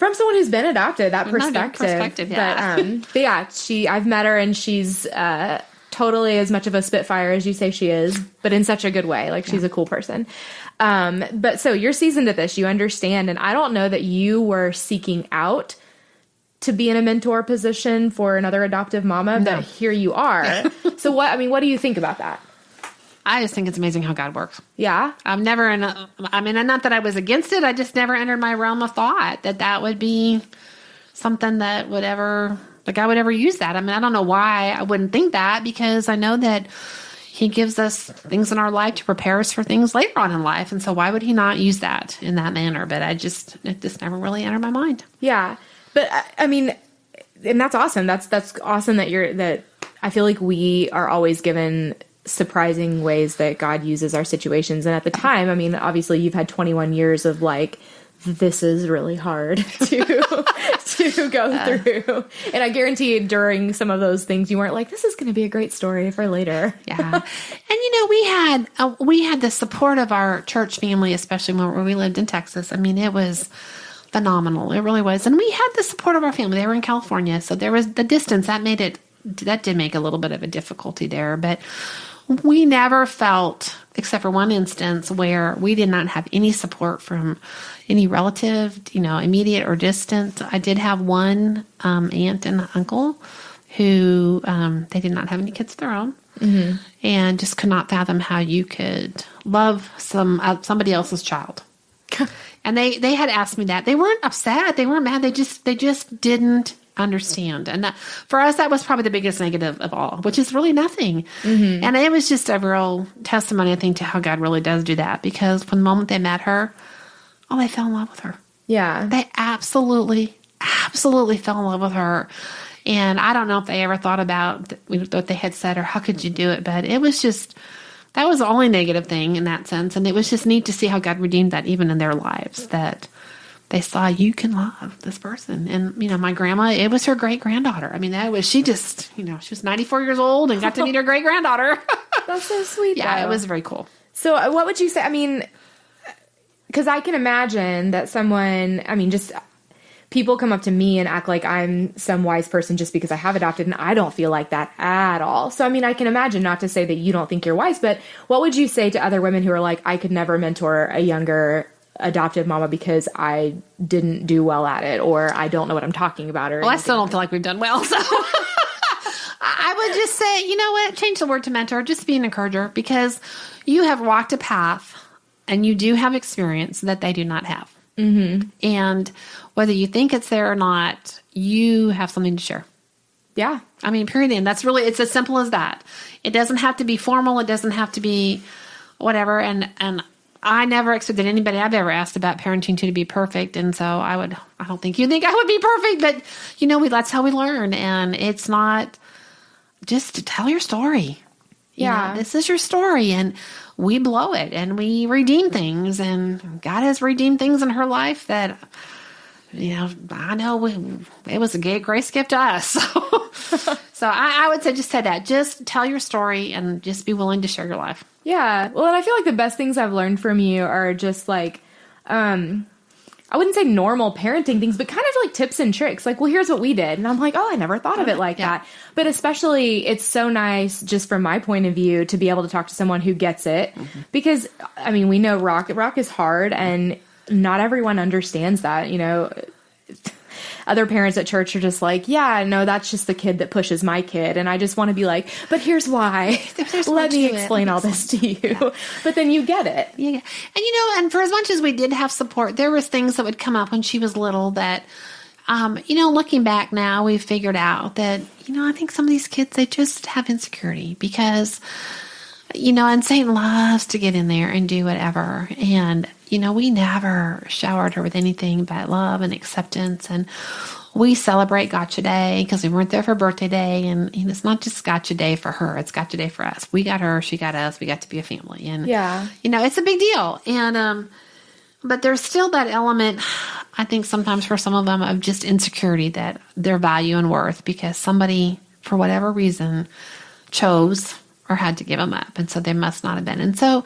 someone who's been adopted, that perspective. Yeah. But yeah, I've met her, and she's totally as much of a spitfire as you say she is, but in such a good way. Like, she's a cool person. But so you're seasoned at this, you understand. And I don't know that you were seeking out to be in a mentor position for another adoptive mama, but here you are. So what do you think about that? I just think it's amazing how God works. Yeah. I'm never not that I was against it. I just never entered my realm of thought that would be something that I would ever use that. I mean, I don't know why I wouldn't think that, because I know that He gives us things in our life to prepare us for things later on in life. And so why would He not use that in that manner? But it just never really entered my mind. Yeah. But I mean, and that's awesome. That's awesome that I feel like we are always given surprising ways that God uses our situations. And at the time, I mean, obviously you've had 21 years of like, this is really hard to go through. And I guarantee during some of those things, you weren't like, this is going to be a great story for later. Yeah. And, we had the support of our church family, especially when we lived in Texas. I mean, it was phenomenal. It really was. And we had the support of our family. They were in California. So there was the distance that did make a little bit of a difficulty there. But we never felt, except for one instance, where we did not have any support from any relative, immediate or distant. I did have one aunt and uncle who they did not have any kids of their own, and just could not fathom how you could love somebody else's child. And they had asked me that. They weren't upset. They weren't mad. They just didn't understand. And for us, that was probably the biggest negative of all, which is really nothing. Mm-hmm. And it was just a real testimony, I think, to how God really does do that. Because from the moment they met her, they fell in love with her. Yeah. They absolutely fell in love with her. And I don't know if they ever thought about what they had said or how could you do it, but it was just, that was the only negative thing in that sense. And it was just neat to see how God redeemed that even in their lives, that they saw you can love this person. And, my grandma, it was her great-granddaughter. I mean, she just, she was 94 years old and got to meet her great-granddaughter. That's so sweet, Yeah, though. it was very cool. So what would you say? I mean, because I can imagine that someone, just people come up to me and act like I'm some wise person just because I have adopted, and I don't feel like that at all. So, I can imagine, not to say that you don't think you're wise, but what would you say to other women who are like, I could never mentor a younger adoptive mama because I didn't do well at it, or I don't know what I'm talking about? Or I still don't feel like we've done well, so I would just say, you know what, change the word to mentor, just be an encourager, because you have walked a path and you do have experience that they do not have. Mm-hmm. And whether you think it's there or not, you have something to share. Yeah. Period. And that's really, it's as simple as that. It doesn't have to be formal. It doesn't have to be whatever. And I never expected anybody I've ever asked about parenting to be perfect. And so I don't think you think I would be perfect, but that's how we learn. And it's not just to tell your story. Yeah. This is your story, and we blow it and we redeem things, and God has redeemed things in her life that, I know it was a grace gift to us. So I would say just say that. Just tell your story and just be willing to share your life. Yeah. Well, and I feel like the best things I've learned from you are just like, I wouldn't say normal parenting things, but kind of like tips and tricks. Like, well, here's what we did. And I'm like, oh, I never thought of it like that. But especially, it's so nice, just from my point of view, to be able to talk to someone who gets it. Mm-hmm. Because, we know rock is hard, and not everyone understands that, Other parents at church are just like, yeah, no, that's just the kid that pushes my kid. And I just want to be like, but here's why. Let me explain all this to you. Yeah. But then you get it. Yeah. And, and for as much as we did have support, there was things that would come up when she was little that, looking back now, we've figured out that, I think some of these kids, they just have insecurity because, and Satan loves to get in there and do whatever. And, we never showered her with anything but love and acceptance. And we celebrate Gotcha Day because we weren't there for birthday day. And it's not just Gotcha Day for her. It's Gotcha Day for us. We got her. She got us. We got to be a family. And, it's a big deal. And, but there's still that element, I think sometimes for some of them, of just insecurity that their value and worth because somebody, for whatever reason, chose or had to give them up. And so they must not have been. And so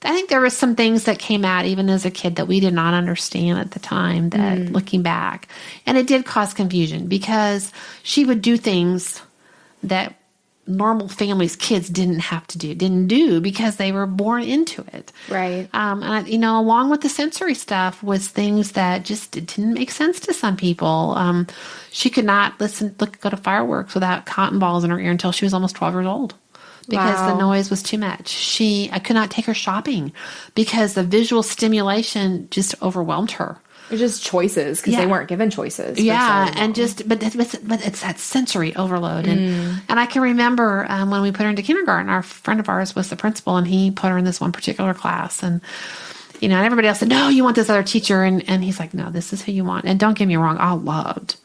I think there were some things that came out even as a kid that we did not understand at the time that looking back. And it did cause confusion because she would do things that normal families' kids didn't do because they were born into it. Right. And along with the sensory stuff was things that just didn't make sense to some people. She could not go to fireworks without cotton balls in her ear until she was almost 12 years old. Because the noise was too much. I could not take her shopping because the visual stimulation just overwhelmed her. It's just choices because they weren't given choices. Yeah, and but it's that sensory overload. And I can remember when we put her into kindergarten, our friend of ours was the principal, and he put her in this one particular class. And and everybody else said, no, you want this other teacher. And he's like, no, this is who you want. And don't get me wrong, I loved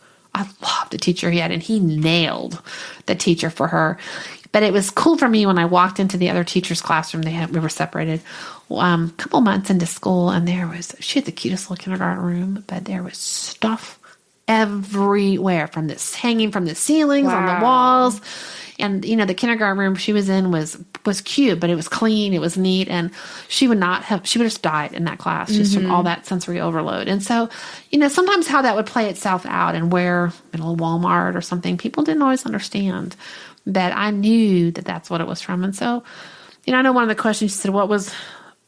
the teacher he had, and he nailed the teacher for her. But it was cool for me when I walked into the other teacher's classroom. We were separated a couple months into school, and she had the cutest little kindergarten room, but there was stuff everywhere hanging from the ceilings on the walls. And, the kindergarten room she was in was cute, but it was clean. It was neat. And she would have just died in that class just from all that sensory overload. And so, sometimes how that would play itself out and where in a Walmart or something, people didn't always understand. That I knew that that's what it was from. And so, I know one of the questions you said, what was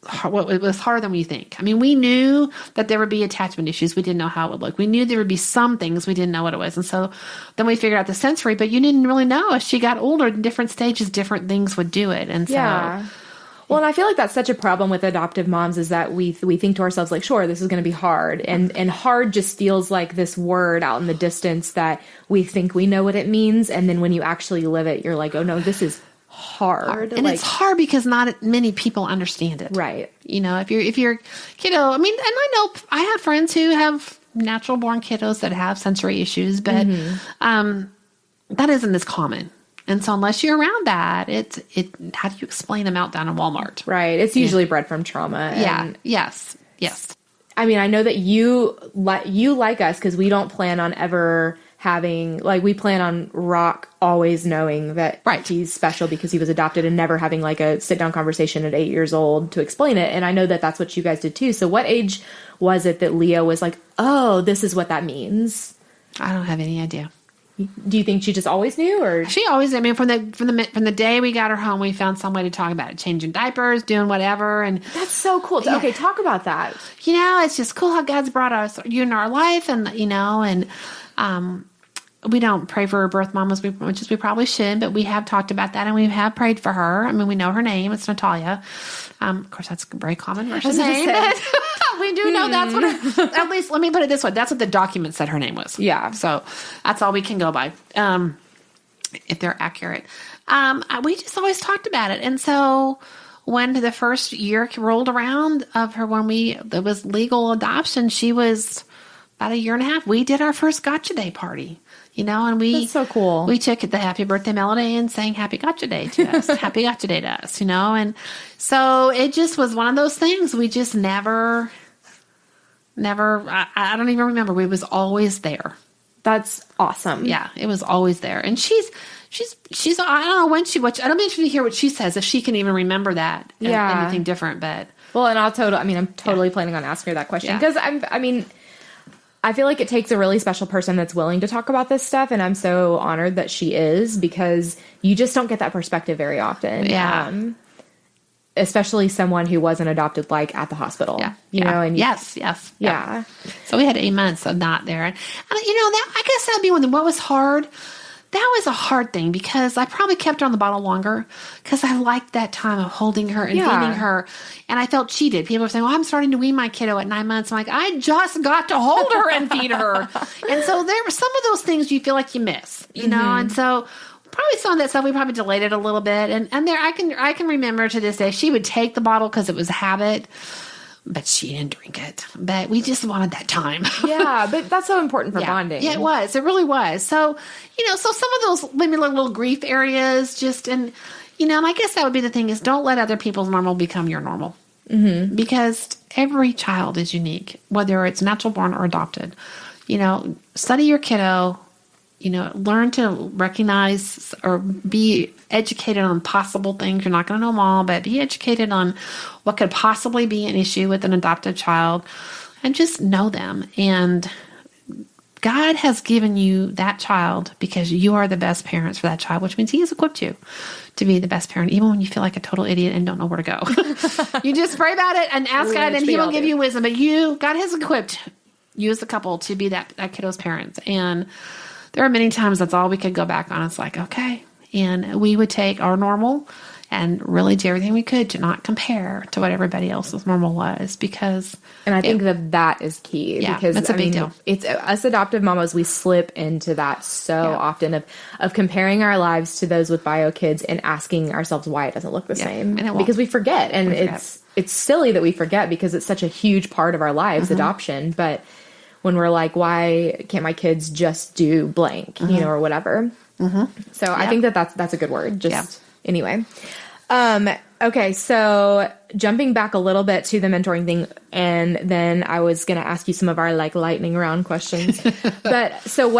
harder than we think? We knew that there would be attachment issues. We didn't know how it would look. We knew there would be some things we didn't know what it was. And so then we figured out the sensory, but you didn't really know. As she got older, in different stages, different things would do it. And so... Yeah. Well, and I feel like that's such a problem with adoptive moms is that we think to ourselves, like, sure, this is going to be hard. And hard just feels like this word out in the distance that we think we know what it means. And then when you actually live it, you're like, oh, no, this is hard. And it's hard because not many people understand it. Right. You know, if you're kiddo, I mean, and I know I have friends who have natural born kiddos that have sensory issues, but that isn't as common. And so unless you're around that, how do you explain a meltdown in Walmart? Right. It's usually bred from trauma. Yeah. Yes. I mean, I know that you like us because we don't plan on ever having, like, we plan on Rock always knowing that he's special because he was adopted and never having like a sit down conversation at 8 years old to explain it. And I know that that's what you guys did too. So what age was it that Leo was like, oh, this is what that means? I don't have any idea. Do you think she just always knew, or she always? I mean, from the day we got her home, we found some way to talk about it, changing diapers, doing whatever, and that's so cool. Yeah. Okay, talk about that. You know, it's just cool how God's brought you in our life, and you know, and we don't pray for her birth mom as much as we probably should, but we have talked about that, and we have prayed for her. I mean, we know her name; it's Natalia. Of course, that's a very common Russian name. We do know that's what at least, let me put it this way. That's what the document said her name was. Yeah. So that's all we can go by, if they're accurate. We just always talked about it. And so when the first year rolled around of her, there was legal adoption, she was about 1.5 years. We did our first Gotcha Day party. You know, and that's so cool. We took the happy birthday melody and sang happy Gotcha Day to us, happy Gotcha Day to us, you know, and so it just was one of those things. We just never, I don't even remember. It was always there. That's awesome. Yeah, it was always there. And she's, I don't know when I'm interested to hear what she says, if she can even remember that. Yeah. Anything different, but. Well, and I'm totally planning on asking her that question because I feel like it takes a really special person that's willing to talk about this stuff. And I'm so honored that she is, because you just don't get that perspective very often. Yeah. Especially someone who wasn't adopted, like at the hospital, you know, and yes. Yeah. So we had 8 months of not there. And you know, that, I guess that'd be what was hard. That was a hard thing because I probably kept her on the bottle longer because I liked that time of holding her and feeding her. And I felt cheated. People were saying, well, I'm starting to wean my kiddo at 9 months. I'm like, I just got to hold her and feed her. And so there were some of those things you feel like you miss, you know? And so probably some of that stuff, we probably delayed it a little bit. And there, I can remember to this day, she would take the bottle because it was a habit. But she didn't drink it. But we just wanted that time. Yeah, but that's so important for bonding. Yeah, it was. It really was. So, you know, so some of those maybe little grief areas and I guess that would be the thing is don't let other people's normal become your normal. Mm-hmm. Because every child is unique, whether it's natural born or adopted. You know, study your kiddo. You know, learn to recognize or be educated on possible things. You're not going to know them all, but be educated on what could possibly be an issue with an adopted child and just know them. And God has given you that child because you are the best parents for that child, which means He has equipped you to be the best parent, even when you feel like a total idiot and don't know where to go. You just pray about it and ask God, and He will give you wisdom. But God has equipped you as a couple to be that kiddo's parents. And there are many times that's all we could go back on. It's like, okay. And we would take our normal and really do everything we could to not compare to what everybody else's normal was because. And I think that is key. Yeah, because that's a big deal. It's us adoptive mamas, we slip into that so often of comparing our lives to those with bio kids and asking ourselves why it doesn't look the same. And because we forget. And it's silly that we forget because it's such a huge part of our lives, adoption. But when we're like, why can't my kids just do blank, you know, or whatever. Mm-hmm. So I think that's a good word. Anyway. Okay. So jumping back a little bit to the mentoring thing, and then I was going to ask you some of our like lightning round questions, but so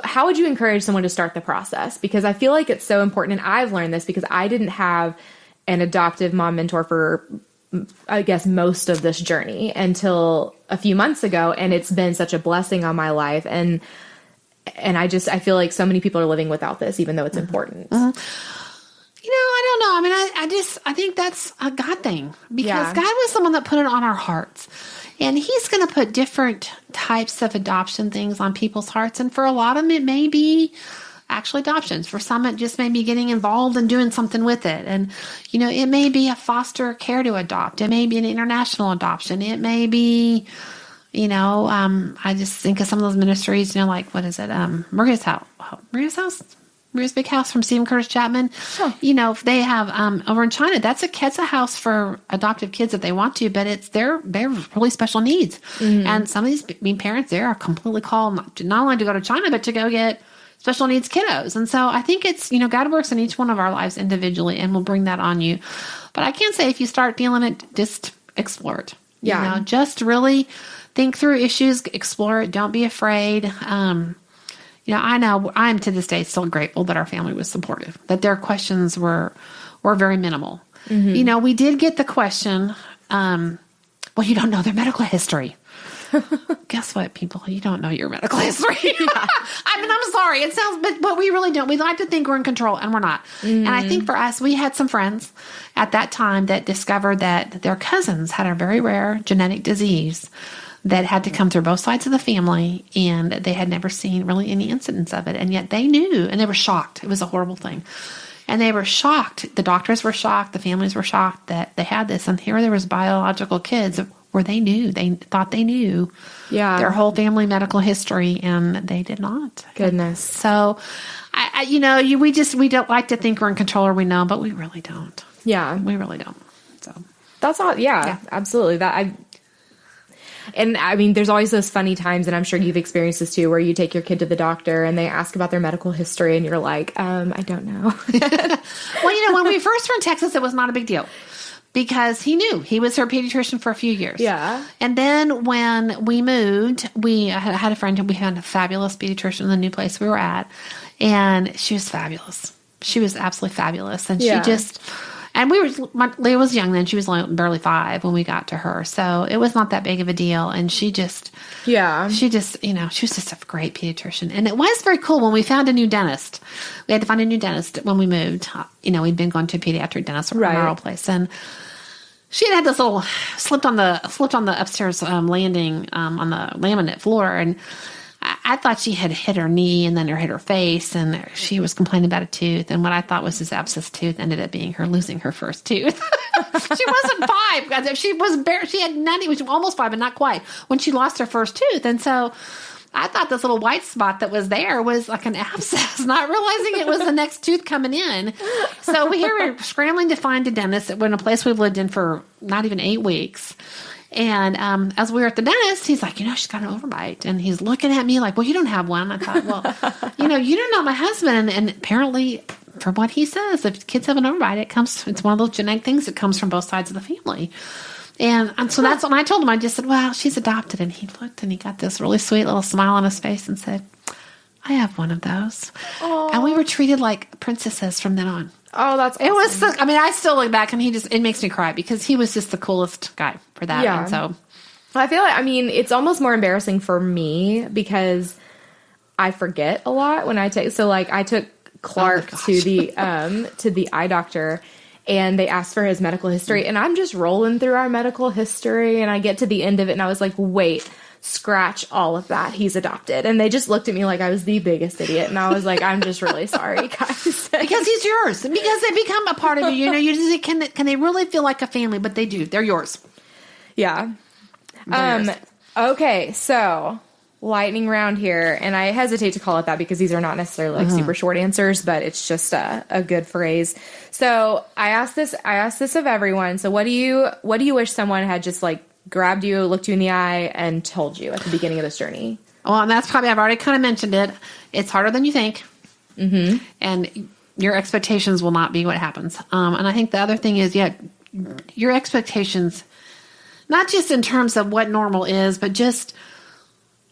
how would you encourage someone to start the process? Because I feel like it's so important. And I've learned this because I didn't have an adoptive mom mentor for, I guess, most of this journey until a few months ago. And it's been such a blessing on my life. And I feel like so many people are living without this, even though it's important. Mm-hmm. You know, I don't know. I mean, I think that's a God thing because God was someone that put it on our hearts, and He's going to put different types of adoption things on people's hearts. And for a lot of them, it may be actual adoptions. For some, it just may be getting involved and doing something with it. And, you know, it may be a foster care to adopt. It may be an international adoption. It may be, you know, I just think of some of those ministries, you know, like, what is it? Maria's House. Maria's Big House from Stephen Curtis Chapman. They have over in China. That's a house for adoptive kids if they want to, but they're really special needs. And some of these parents there are completely called not only to go to China, but to go get special needs kiddos. And so I think it's, God works in each one of our lives individually and will bring that on you. But I can say if you start feeling it, just explore it. Yeah. Just really think through issues, explore it. Don't be afraid. I know I'm to this day still grateful that our family was supportive, that their questions were very minimal. We did get the question, well, you don't know their medical history. Guess what, people? You don't know your medical history. I'm sorry. It sounds, but we really don't. We like to think we're in control, and we're not. And I think for us, we had some friends at that time that discovered that their cousins had a very rare genetic disease that had to come through both sides of the family, and they had never seen really any incidents of it. And yet they knew, and they were shocked. It was a horrible thing. And they were shocked. The doctors were shocked. The families were shocked that they had this. And here there was biological kids where they knew. They thought they knew their whole family medical history, and they did not. Goodness. So, we don't like to think we're in control or we know, but we really don't. Yeah. We really don't. So that's all. Yeah, absolutely. There's always those funny times, and I'm sure you've experienced this too, where you take your kid to the doctor and they ask about their medical history and you're like, I don't know. Well, when we first were in Texas, it was not a big deal because he knew. He was her pediatrician for a few years. Yeah. And then when we moved, we had a friend, we had a fabulous pediatrician in the new place we were at, and she was fabulous. She was absolutely fabulous. And she just... And Leah was young then. She was barely 5 when we got to her. So it was not that big of a deal. And she was just a great pediatrician. And it was very cool when we found a new dentist. We had to find a new dentist when we moved. We'd been going to a pediatric dentist from our old place. And she had this little, slipped on the upstairs landing on the laminate floor. And I thought she had hit her knee and then hit her face, and she was complaining about a tooth. And what I thought was this abscess tooth ended up being her losing her first tooth. She wasn't 5. She had 90, which was almost 5, but not quite, when she lost her first tooth. And so I thought this little white spot that was there was like an abscess, not realizing it was the next tooth coming in. So we were scrambling to find a dentist in a place we've lived in for not even 8 weeks. And as we were at the dentist, he's like, she's got an overbite. And he's looking at me like, well, you don't have one. I thought, well, you don't know my husband. And apparently, from what he says, if kids have an overbite, it's one of those genetic things that comes from both sides of the family. And so that's when I told him, I just said, well, she's adopted. And he looked and he got this really sweet little smile on his face and said, I have one of those. Aww. And we were treated like princesses from then on. Oh, that's awesome. It was, I still look back and it makes me cry because he was just the coolest guy for that. Yeah. And so I feel like, it's almost more embarrassing for me because I forget a lot when I took Clark to the eye doctor, and they asked for his medical history, and I'm just rolling through our medical history, and I get to the end of it and I was like, wait, scratch all of that. He's adopted. And they just looked at me like I was the biggest idiot. And I was like, I'm just really sorry, guys. Because he's yours. Because they become a part of you. You just can they really feel like a family, but they do. They're yours. Yeah. Yours. Okay, so lightning round here, and I hesitate to call it that because these are not necessarily super short answers, but it's just a good phrase. So I asked this of everyone. So what do you wish someone had just grabbed you, looked you in the eye, and told you at the beginning of this journey? Well, and that's probably, I've already kind of mentioned it. It's harder than you think. Mm-hmm. And your expectations will not be what happens. And I think the other thing is, your expectations, not just in terms of what normal is, but just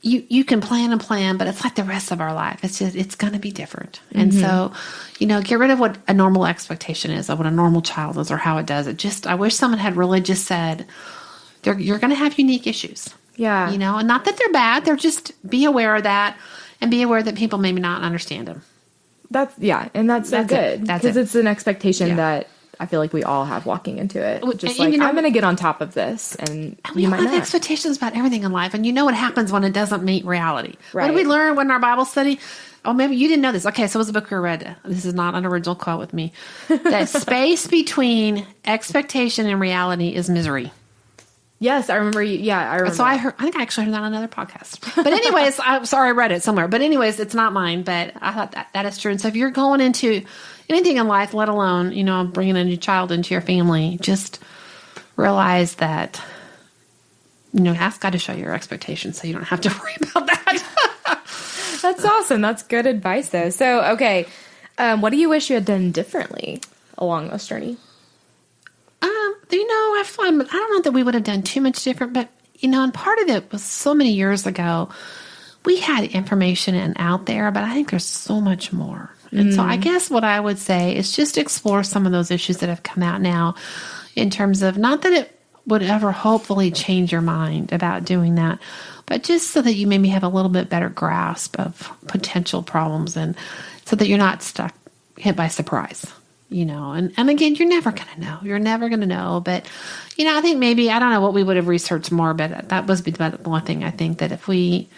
you can plan and plan, but it's like the rest of our life. It's going to be different. Mm-hmm. And so, get rid of what a normal expectation is, of what a normal child is, or how it does it. I wish someone had really just said, you're going to have unique issues. Yeah. And not that they're bad. They're just, be aware of that and be aware that people maybe not understand them. And that's so good. Because it's an expectation that I feel like we all have walking into it. Just I'm going to get on top of this. And we all have expectations about everything in life. And what happens when it doesn't meet reality. Right. What did we learn in our Bible study? Oh, maybe you didn't know this. Okay, so it was a book we read. This is not an original quote with me. The space between expectation and reality is misery. Yes, I remember you. Yeah, I remember. So I think I actually heard that on another podcast. But anyways, I'm sorry, I read it somewhere. But anyways, it's not mine. But I thought that is true. And so if you're going into anything in life, let alone, bringing a new child into your family, just realize that, ask God to show your expectations so you don't have to worry about that. That's awesome. That's good advice, though. So, okay, what do you wish you had done differently along this journey? I don't know that we would have done too much different, but, and part of it was so many years ago, we had information and out there, but I think there's so much more. And so I guess what I would say is just explore some of those issues that have come out now in terms of, not that it would ever hopefully change your mind about doing that, but just so that you maybe have a little bit better grasp of potential problems and so that you're not hit by surprise. And again, you're never going to know. You're never going to know. But, I think maybe, I don't know what we would have researched more, but that was one thing I think that if we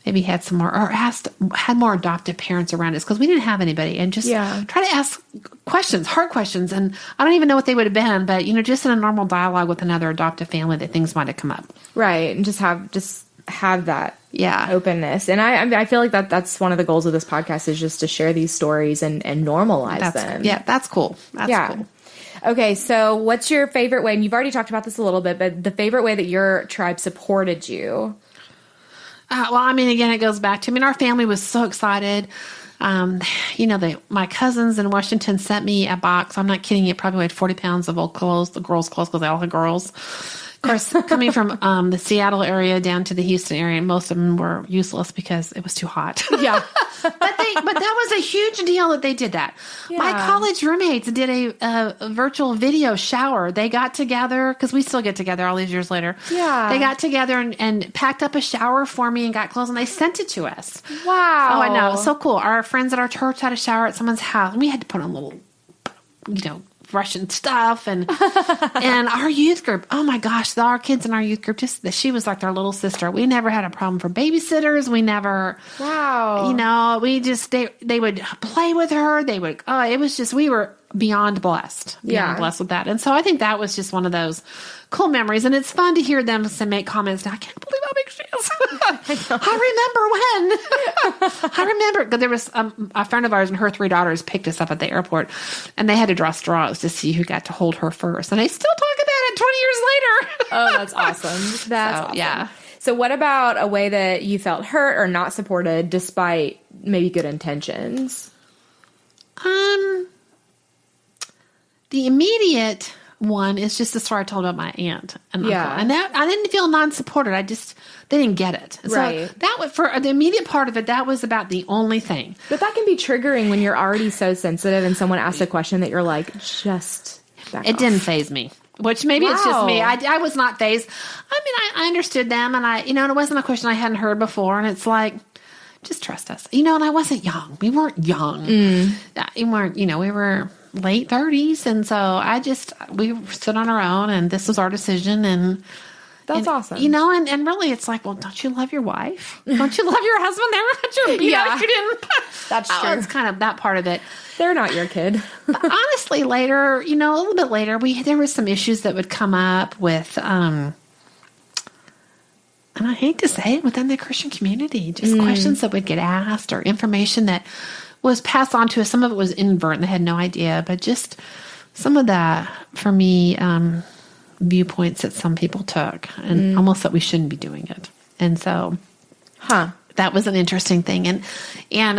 maybe had some more, or had more adoptive parents around us, because we didn't have anybody, and just try to ask questions, hard questions. And I don't even know what they would have been, but, just in a normal dialogue with another adoptive family that things might have come up. Right. And just have that openness. And I feel like that's one of the goals of this podcast is just to share these stories and normalize them. Yeah, that's cool. That's cool. Okay, so what's your favorite way? And you've already talked about this a little bit, but the favorite way that your tribe supported you? Again, it goes back to, our family was so excited. My cousins in Washington sent me a box. I'm not kidding you. It probably weighed 40 pounds of old clothes, the girls' clothes, because they all had girls. Of course, coming from the Seattle area down to the Houston area, most of them were useless because it was too hot. Yeah. But that was a huge deal that they did that. Yeah. My college roommates did a virtual video shower. They got together, because we still get together all these years later. Yeah. They got together and packed up a shower for me and got clothes, and they sent it to us. Wow. Oh, I know. It was so cool. Our friends at our church had a shower at someone's house, and we had to put on a little, Russian stuff and our youth group. Oh my gosh, our kids in our youth group, she was like their little sister. We never had a problem for babysitters. We never, we just, they would play with her. They would, it was just, we were beyond blessed. Blessed with that. And so I think that was just one of those cool memories. And it's fun to hear them make comments. Now, I can't believe how big she is. I remember because there was a friend of ours and her 3 daughters picked us up at the airport, and they had to draw straws to see who got to hold her first. And they still talk about it 20 years later. Oh, that's awesome. That's awesome. Yeah. So what about a way that you felt hurt or not supported despite maybe good intentions? The immediate one is just the story I told about my aunt and uncle. And that I didn't feel non-supported. They didn't get it. So that was, for the immediate part of it, that was about the only thing. But that can be triggering when you're already so sensitive and someone asks a question that you're like, just back off. Didn't faze me. Which maybe it's just me. I was not fazed. I understood them, and and it wasn't a question I hadn't heard before, and it's like, just trust us. And I wasn't young. We weren't young. We weren't, we were late 30s. And so we stood on our own, and this was our decision. And that's awesome. And really it's like, well, don't you love your wife? Don't you love your husband? They were not your beat out if you didn't. That's true. It's kind of that part of it. They're not your kid. But honestly, later, a little bit later, there were some issues that would come up with, and I hate to say it, within the Christian community, just questions that would get asked or information that was passed on to us. Some of it was inadvertent. They had no idea, but just some of the, for me, viewpoints that some people took, and almost that we shouldn't be doing it. And so, that was an interesting thing. And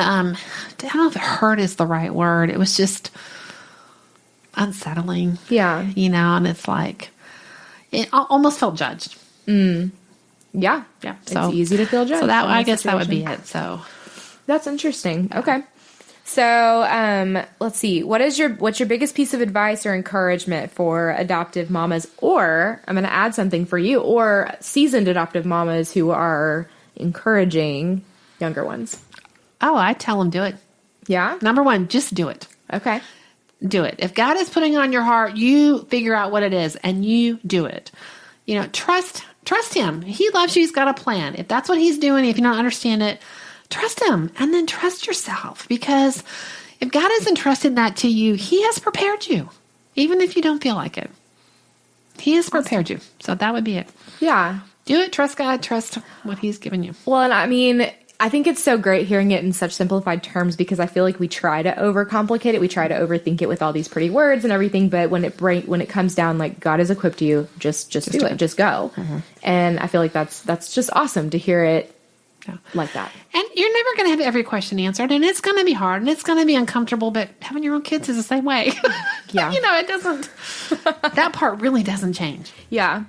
I don't know if hurt is the right word. It was just unsettling. Yeah. And it's like, it almost felt judged. Yeah. So, it's easy to feel judged. So I guess that would be it. So that's interesting. Yeah. Okay. So, let's see. What's your biggest piece of advice or encouragement for adoptive mamas, or I'm going to add something for you, or seasoned adoptive mamas who are encouraging younger ones? Oh, I tell them, do it. Yeah. Number one, just do it. Okay. Do it. If God is putting on your heart, you figure out what it is and you do it. Trust him. He loves you. He's got a plan. If that's what he's doing, if you don't understand it, trust him, and then trust yourself, because if God has entrusted that to you, he has prepared you, even if you don't feel like it. He has prepared you. So that would be it. Yeah. Do it. Trust God. Trust what he's given you. Well, and I mean, I think it's so great hearing it in such simplified terms because I feel like we try to overcomplicate it. We try to overthink it with all these pretty words and everything. But when it comes down, like, God has equipped you, just do it. Just go. Mm-hmm. And I feel like that's just awesome to hear it like that. And you're never going to have every question answered, and it's going to be hard, and it's going to be uncomfortable, but having your own kids is the same way. Yeah. It doesn't, that part really doesn't change. Yeah.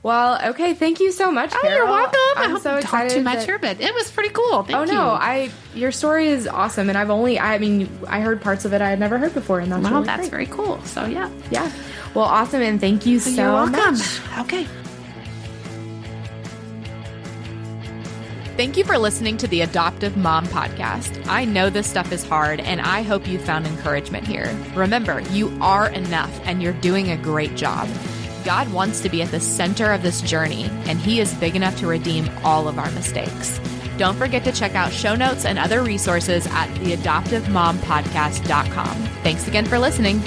Well, okay. Thank you so much, Carole. You're welcome. I'm I hope so I excited. talked too much here, but it was pretty cool. Thank you. No, your story is awesome, and I heard parts of it I had never heard before, and that's really that's great. very cool. So yeah. Well, awesome, and thank you so You're welcome. much. Okay. Thank you for listening to the Adoptive Mom Podcast. I know this stuff is hard, and I hope you found encouragement here. Remember, you are enough, and you're doing a great job. God wants to be at the center of this journey, and He is big enough to redeem all of our mistakes. Don't forget to check out show notes and other resources at theadoptivemompodcast.com. Thanks again for listening.